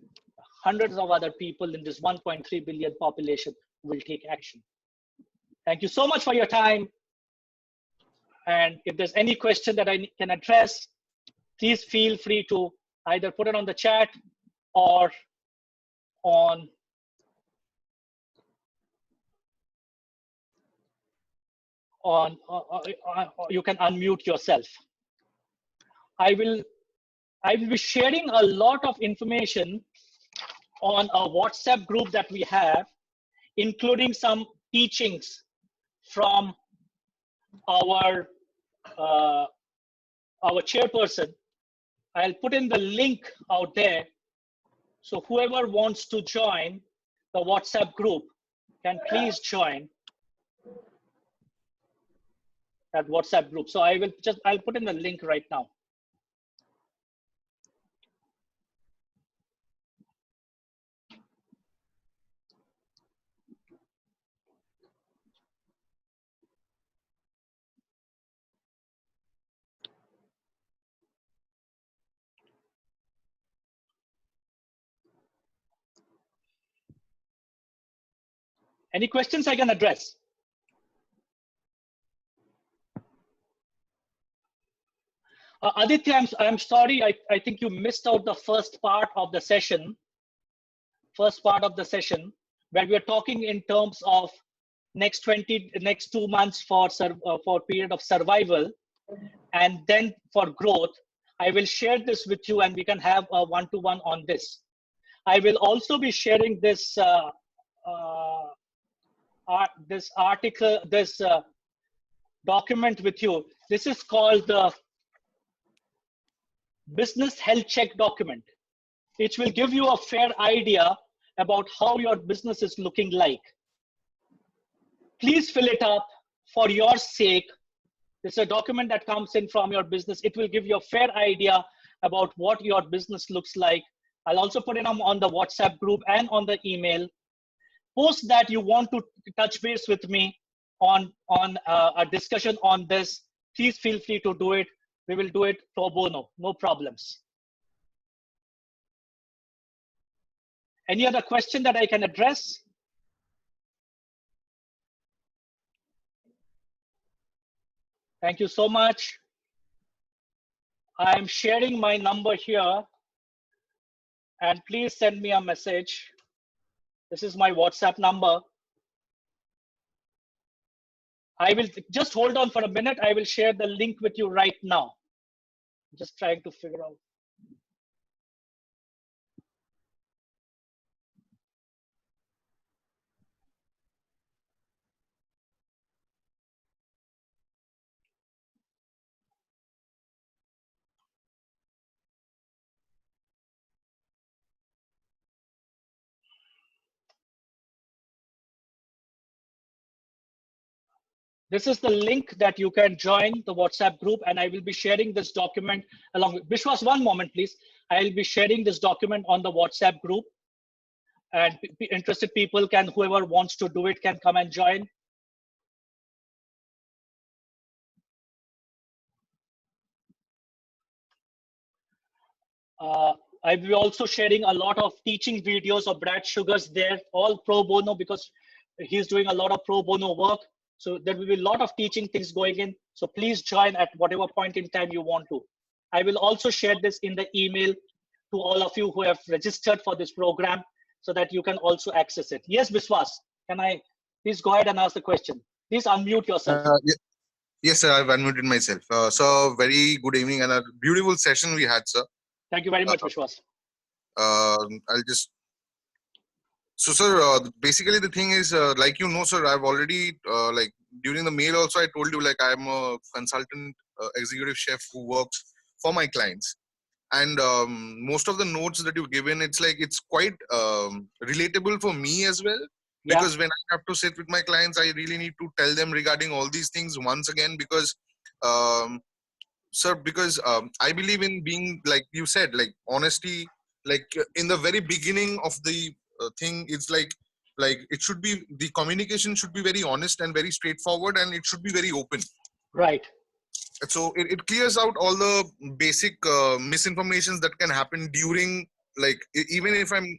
hundreds of other people in this 1.3 billion population will take action. Thank you so much for your time. And if there's any question that I can address, please feel free to either put it on the chat or on you can unmute yourself. I will be sharing a lot of information on a WhatsApp group that we have, including some teachings from our chairperson. I'll put in the link out there. So whoever wants to join the WhatsApp group can please join that WhatsApp group. So I'll put in the link right now. Any questions I can address? Aditya, I'm sorry. I think you missed out the first part of the session. Where we are talking in terms of next 2 months for period of survival, and then for growth. I will share this with you, and we can have a one-to-one on this. I will also be sharing this document with you. This is called the Business Health Check document. It will give you a fair idea about how your business is looking like. Please fill it up for your sake. It's a document that comes in from your business. It will give you a fair idea about what your business looks like. I'll also put it on the WhatsApp group and on the email. Post that you want to touch base with me on a discussion on this. Please feel free to do it. We will do it pro bono, no problems. Any other question that I can address? Thank you so much. I'm sharing my number here, and please send me a message. This is my WhatsApp number. I will just hold on for a minute. I will share the link with you right now. Just trying to figure out. This is the link that you can join the WhatsApp group, and I will be sharing this document along with Vishwas. One moment, please. I will be sharing this document on the WhatsApp group, and interested people can, whoever wants to do it, can come and join. I will be also sharing a lot of teaching videos of Brad Sugars there, all pro bono, because he's doing a lot of pro bono work. So there will be a lot of teaching things going in. So please join at whatever point in time you want to. I will also share this in the email to all of you who have registered for this program so that you can also access it. Yes, Biswas, can I please go ahead and ask the question? Please unmute yourself. Yes, sir. I've unmuted myself. So very good evening and a beautiful session we had, sir. Thank you very much, Biswas. I'll just. So, sir, basically the thing is, like you know, sir, I've already like during the mail also I told you like I'm a consultant executive chef who works for my clients, and most of the notes that you've given, it's like it's quite relatable for me as well. Yeah. Because when I have to sit with my clients, I really need to tell them regarding all these things once again because. Sir, because I believe in being, like you said, like honesty, like in the very beginning of the thing, it's like it should be, the communication should be very honest and very straightforward, and it should be very open. Right. So it clears out all the basic misinformations that can happen during, like, even if I'm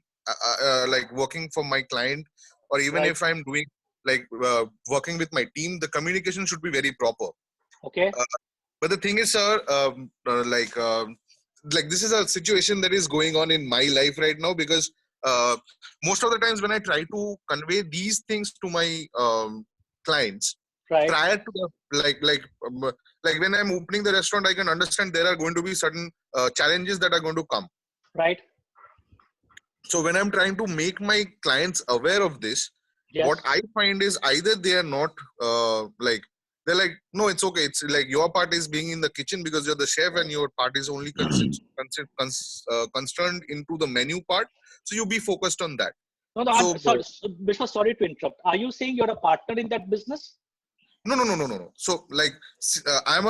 like working for my client, or even Right. if I'm doing like working with my team, the communication should be very proper. Okay. But the thing is, sir, like this is a situation that is going on in my life right now because most of the times when I try to convey these things to my clients, Right. prior to the, like when I'm opening the restaurant, I can understand there are going to be certain challenges that are going to come. Right. So when I'm trying to make my clients aware of this, Yes. what I find is either they are not like, they're like, no, it's okay. It's like your part is being in the kitchen because you're the chef, and your part is only concerned into the menu part. So you be focused on that. No, I'm sorry. Biswas, sorry to interrupt. Are you saying you're a partner in that business? No. So like, I'm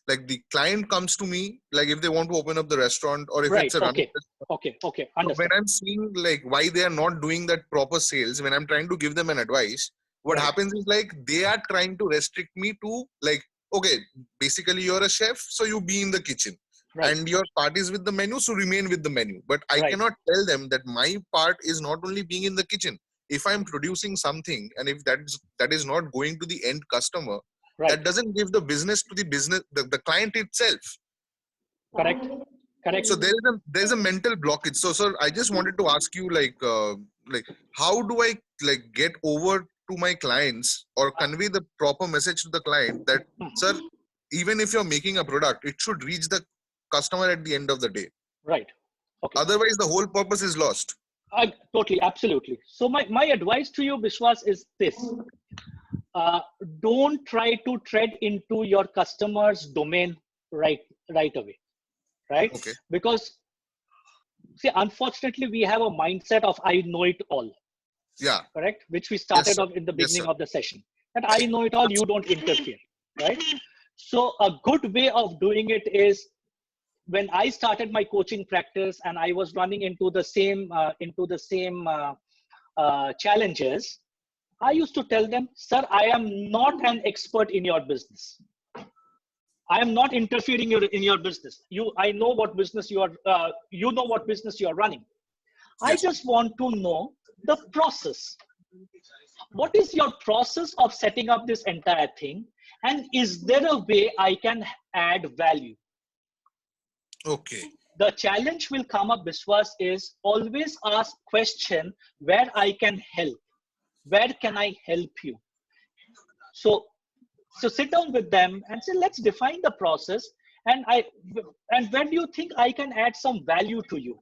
the client comes to me, like if they want to open up the restaurant, or if Right. it's a running Okay. So Understand. when I'm seeing like why they are not doing that proper sales, when I'm trying to give them an advice, what happens is like they are trying to restrict me to like, okay, basically you're a chef, so you be in the kitchen, and your part is with the menu, so remain with the menu. But I cannot tell them that my part is not only being in the kitchen. If I'm producing something, and if that is not going to the end customer, that doesn't give the business to the client itself. Correct. So there's a mental blockage. So, sir, I just wanted to ask you, like how do I like get over to my clients or convey the proper message to the client that, sir, even if you're making a product, it should reach the customer at the end of the day. Right. Okay. Otherwise, the whole purpose is lost. Totally, absolutely. So my advice to you, Biswas, is this. Don't try to tread into your customer's domain right away. Right? Okay. Because, see, unfortunately, we have a mindset of I know it all. Yeah. Correct? Which we started off in the beginning of the session. That I know it all, you don't interfere. Right? So a good way of doing it is, when I started my coaching practice and I was running into the same challenges, I used to tell them, sir, I am not an expert in your business. I am not interfering in your business. I know what business you are. You know what business you are running. Yes. I just want to know the process. What is your process of setting up this entire thing, and is there a way I can add value? Okay. The challenge will come up, Biswas, is always ask question where I can help. Where can I help you? So sit down with them and say, let's define the process. And where do you think I can add some value to you?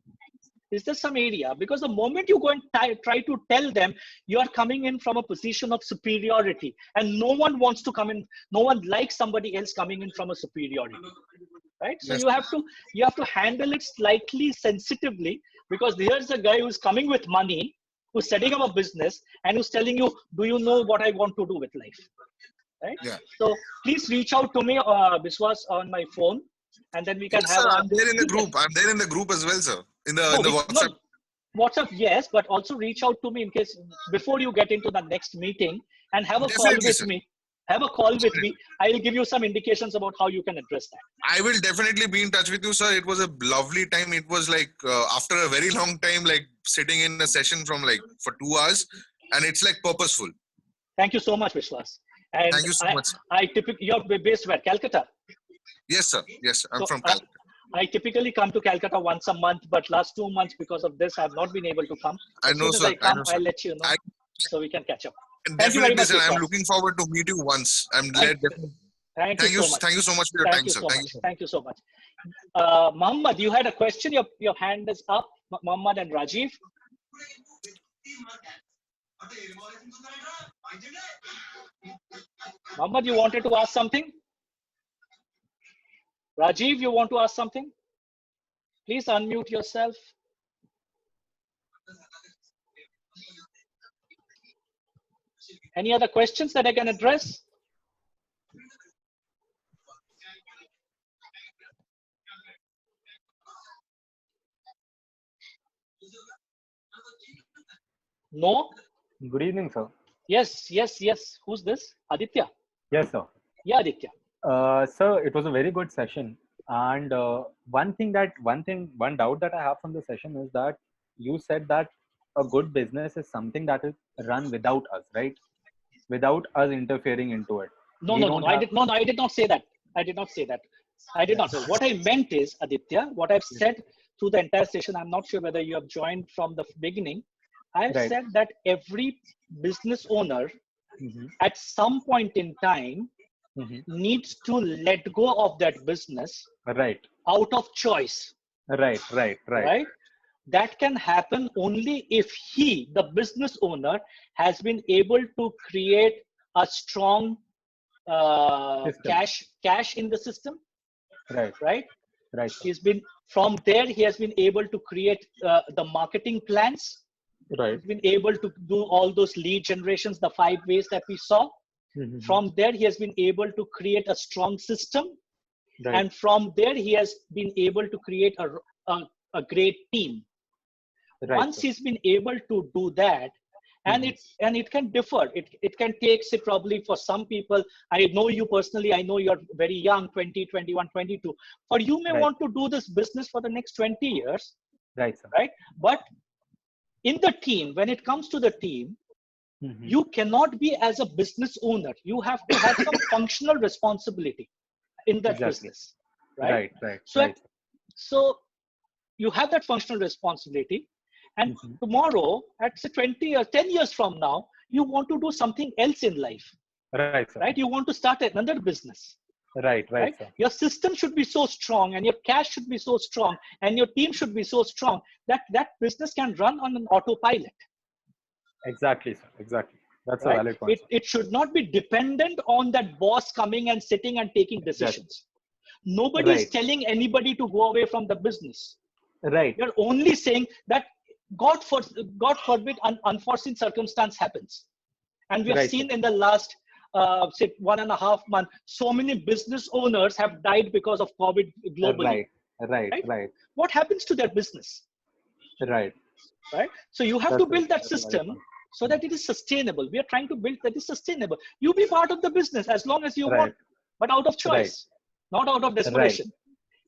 Is there some area? Because the moment you go and try to tell them, you are coming in from a position of superiority, and no one wants to come in. No one likes somebody else coming in from a superiority. Right? So you have to handle it slightly sensitively, because here's a guy who's coming with money, who's setting up a business, and who's telling you, do you know what I want to do with life? Right? Yeah. So please reach out to me, Biswas, on my phone, and then we can have. Sir, I'm there in the group. I'm there in the group as well, sir. In the WhatsApp. No, WhatsApp, yes, but also reach out to me in case before you get into the next meeting, and have a call with me. Have a call with me. I will give you some indications about how you can address that. I will definitely be in touch with you, sir. It was a lovely time. It was like after a very long time, like sitting in a session from like for 2 hours, and it's like purposeful. Thank you so much, Vishwas. And Thank you so much. I typically, you're based where? Calcutta. Yes, sir. Yes, sir. I'm So from Calcutta. I typically come to Calcutta once a month, but last 2 months because of this, I've not been able to come. I As know, soon as sir. I I come, know, sir. I'll let you know so we can catch up. And Thank you very definitely, much, sir. I'm Vishwas. looking forward to meet you once. I'm glad. Thank you so much. Thank you so much for your Thank time, you sir. so Thank much. you. Thank you so much. Mohammed, you had a question. Your hand is up. Mohammed and Rajiv. Mohammed, you wanted to ask something? Rajiv, you want to ask something? Please unmute yourself. Any other questions that I can address? No? Good evening, sir. Yes, yes, yes. Who's this? Aditya? Yes, sir. Yeah, Aditya. Sir, it was a very good session. And one doubt that I have from the session is that you said that a good business is something that is run without us, right? Without us interfering into it. No, We no, no, don't no. have. I did not say that. I did not say that. I did not. What I meant is, Aditya, what I've said through the entire session, I'm not sure whether you have joined from the beginning. I've Right. said that every business owner Mhm. at some point in time Mhm. needs to let go of that business Right. out of choice, Right. Right. Right. right? That can happen only if he, the business owner, has been able to create a strong System. cash in the system, Right. right? Right. Sir. He's been from there. He has been able to create the marketing plans. Right. He's been able to do all those lead generations, the 5 ways that we saw. Mhm. From there, he has been able to create a strong system, Right. and from there, he has been able to create a great team. Right. Once Sir. he's been able to do that, and it can differ. It can take, say, probably for some people, I know you personally, I know you're very young, 20, 21, 22. For you may Right. want to do this business for the next 20 years, Right, sir. right? But in the team, when it comes to the team, Mhm. you cannot be as a business owner. You have to have some functional responsibility in that Exactly. business, right? Right. Right. So, Right. so you have that functional responsibility, and Mhm. tomorrow, at say 20 years, 10 years from now, you want to do something else in life, Right, sir. right? You want to start another business, Right. Right, right? sir. Your system should be so strong, and your cash should be so strong, and your team should be so strong that that business can run on an autopilot. Exactly, sir. Exactly. That's a Right? valid point, sir. It should not be dependent on that boss coming and sitting and taking decisions. Nobody is Right. telling anybody to go away from the business. Right. You're only saying that God forbid, unforeseen circumstance happens. And we have Right, sir. seen in the last, say, 1.5 months, so many business owners have died because of COVID globally. Right. Right. Right? Right. What happens to their business? Right. Right? So you have to build that That's a valid system point. so that it is sustainable. We are trying to build that is sustainable. You be part of the business as long as you Right. want, but out of Right. choice, not out of Right. desperation.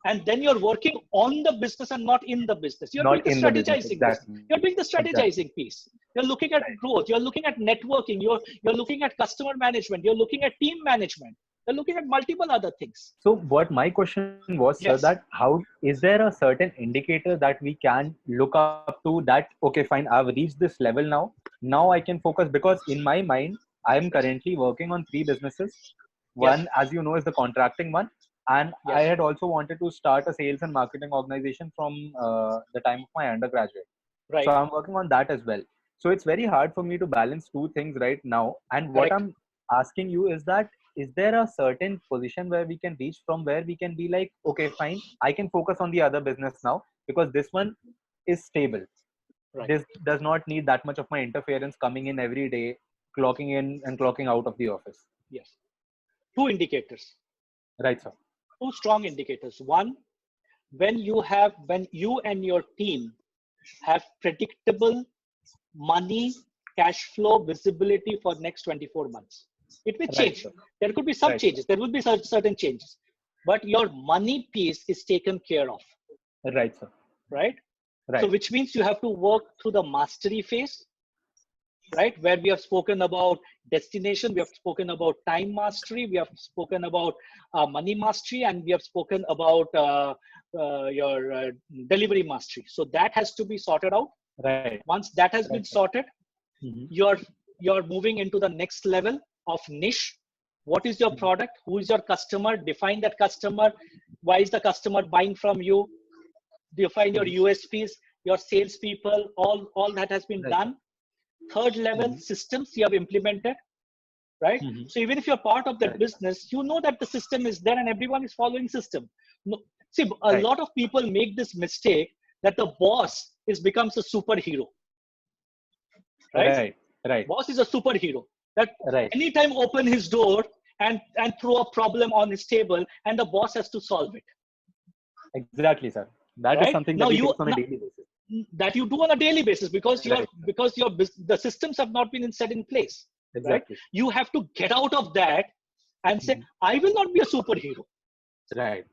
And then you're working on the business and not in the business. You're doing Not the in the business. strategizing business. Exactly. You're doing the Exactly. strategizing piece. You're looking at growth. You're looking at networking. You're looking at customer management. You're looking at team management. You're looking at multiple other things. So what my question was, sir, Yes. that how is there a certain indicator that we can look up to that, okay, fine, I've reached this level now. Now I can focus, because in my mind, I am currently working on 3 businesses. Yes. One, as you know, is the contracting one. And I Yes. had also wanted to start a sales and marketing organization from the time of my undergraduate. Right. So I'm working on that as well. So it's very hard for me to balance 2 things right now. And what Correct. I'm asking you is that, is there a certain position where we can reach from where we can be like, okay, fine, I can focus on the other business now because this one is stable. Right. This does not need that much of my interference coming in every day, clocking in and clocking out of the office. Yes. 2 indicators. Right, sir. 2 strong indicators. One, when you and your team have predictable money, cash flow, visibility for next 24 months. It may Right, change. sir. There could be some Right, changes. There will be certain changes. But your money piece is taken care of. Right, sir. Right? Right. So which means you have to work through the mastery phase. right? Where we have spoken about destination, we have spoken about time mastery, we have spoken about money mastery, and we have spoken about your delivery mastery. So that has to be sorted out. Right. Once that has been sorted, Mhm. you're moving into the next level of niche. What is your product? Who is your customer? Define that customer. Why is the customer buying from you? Define your USPs, your salespeople. All that has been Right. done. Third level, systems you have implemented, right? Mhm. So even if you're part of that Right. business, you know that the system is there and everyone is following system. No, see, a Right. lot of people make this mistake that the boss becomes a superhero, right? Right. Right. Boss is a superhero that Right. anytime open his door and throw a problem on his table and the boss has to solve it, Exactly, sir. That is right? something that Now we you face on a daily basis. that you do on a daily basis because Right. the systems have not been set in place, right? Exactly. You have to get out of that and say, I will not be a superhero. Right.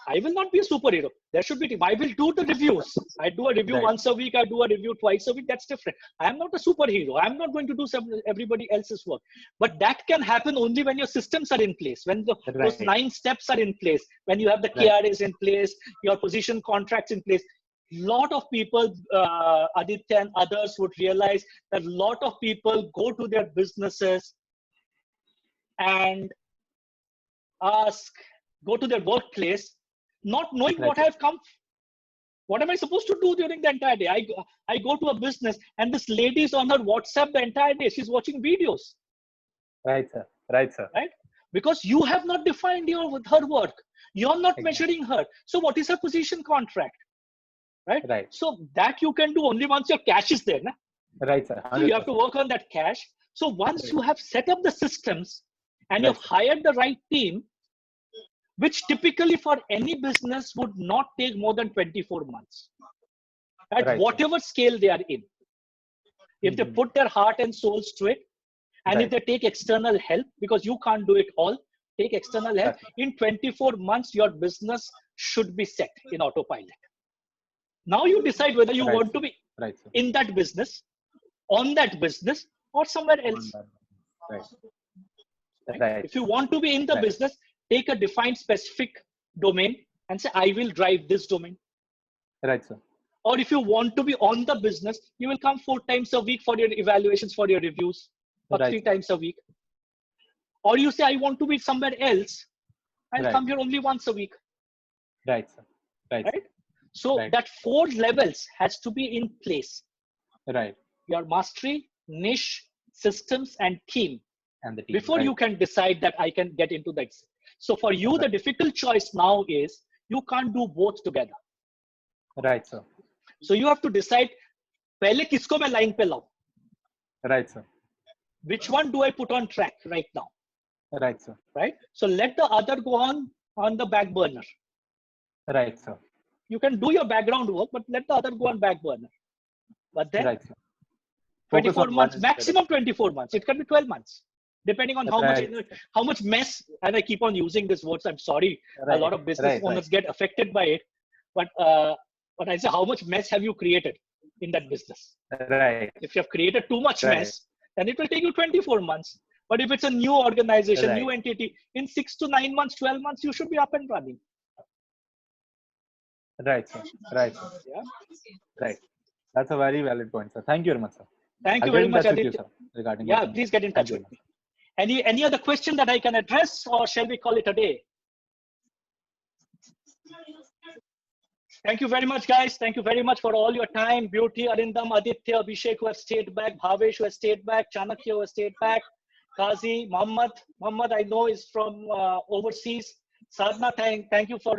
I will not be a superhero. There should be team. I will do the reviews. I do a review Right. once a week. I do a review twice a week. That's different. I am not a superhero. I'm not going to do everybody else's work. But that can happen only when your systems are in place, when those Right. 9 steps are in place, when you have the Right. KRAs in place, your position contracts in place. Lot of people, Aditya and others would realize that a lot of people go to their businesses and go to their workplace, not knowing Right. what I've come. What am I supposed to do during the entire day? I go to a business and this lady is on her WhatsApp the entire day. She's watching videos, Right, sir. Right, sir. right? Because you have not defined her work. You're not measuring her. So what is her position contract, right? Right. So that you can do only once your cash is there. Na? Right, sir. So you have to 100%. work on that cash. So once you have set up the systems and Right, you've hired the right team, which typically for any business would not take more than 24 months at Right, sir. whatever scale they are in. If they put their heart and souls to it, and if Right. they take external help, because you can't do it all, take external help, Right. in 24 months, your business should be set in autopilot. Now you decide whether you Right, want sir. to be Right, sir. in that business, on that business, or somewhere else. Right. Right? Right. If you want to be in the Right. business, take a defined specific domain and say, I will drive this domain. Right, sir. Or if you want to be on the business, you will come 4 times a week for your evaluations, for your reviews, or Right. 3 times a week. Or you say, I want to be somewhere else. I'll Right. come here only once a week. Right, sir. Right. Right? So Right. that 4 levels has to be in place. Right. Your mastery, niche, systems, and team. And the team. Before right. you can decide that I can get into that. So for you, the difficult choice now is you can't do both together. Right, sir. So you have to decide, पहले किसको मैं line पे लाऊं? Right, sir. Which one do I put on track right now? Right, sir. Right? So let the other go on the back burner. Right, sir. You can do your background work, but let the other go on back burner. But then Right, sir. 24 months, maximum 24 months. It can be 12 months, depending on how much mess. And I keep on using these words. I'm sorry, a lot of business owners get affected by it. But I say, how much mess have you created in that business? Right. If you have created too much mess, then it will take you 24 months. But if it's a new organization, new entity, in 6 to 9 months, 12 months, you should be up and running. Right, sir. Right, sir. Yeah. Right. That's a very valid point, sir. Thank you very much, sir. Thank you very much, Aditya. Aditya. Regarding yeah, please get in touch with me. Any other question that I can address, or shall we call it a day? Thank you very much, guys. Thank you very much for all your time. Beauty, Arindam, Aditya, Abhishek, who have stayed back, Bhavesh, who has stayed back, Chanakya, who has stayed back, Kazi, Muhammad, I know, is from overseas. Sadhna, thank you for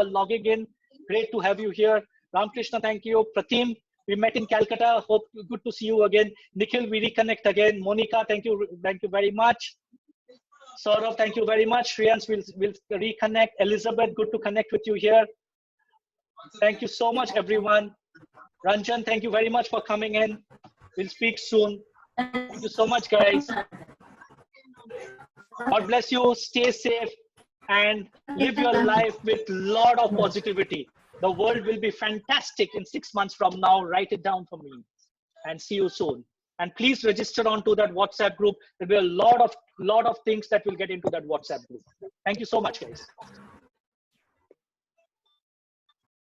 logging in. Great to have you here. Ramkrishna, thank you. Pratim, we met in Calcutta. Hope good to see you again. Nikhil, we reconnect again. Monica, thank you very much. Saurav, thank you very much. Shriyans, we'll reconnect. Elizabeth, good to connect with you here. Thank you so much, everyone. Ranjan, thank you very much for coming in. We'll speak soon. Thank you so much, guys. God bless you. Stay safe and live your life with a lot of positivity. The world will be fantastic in 6 months from now. Write it down for me. And see you soon. And please register onto that WhatsApp group. There'll be a lot of things that will get into that WhatsApp group. Thank you so much, guys.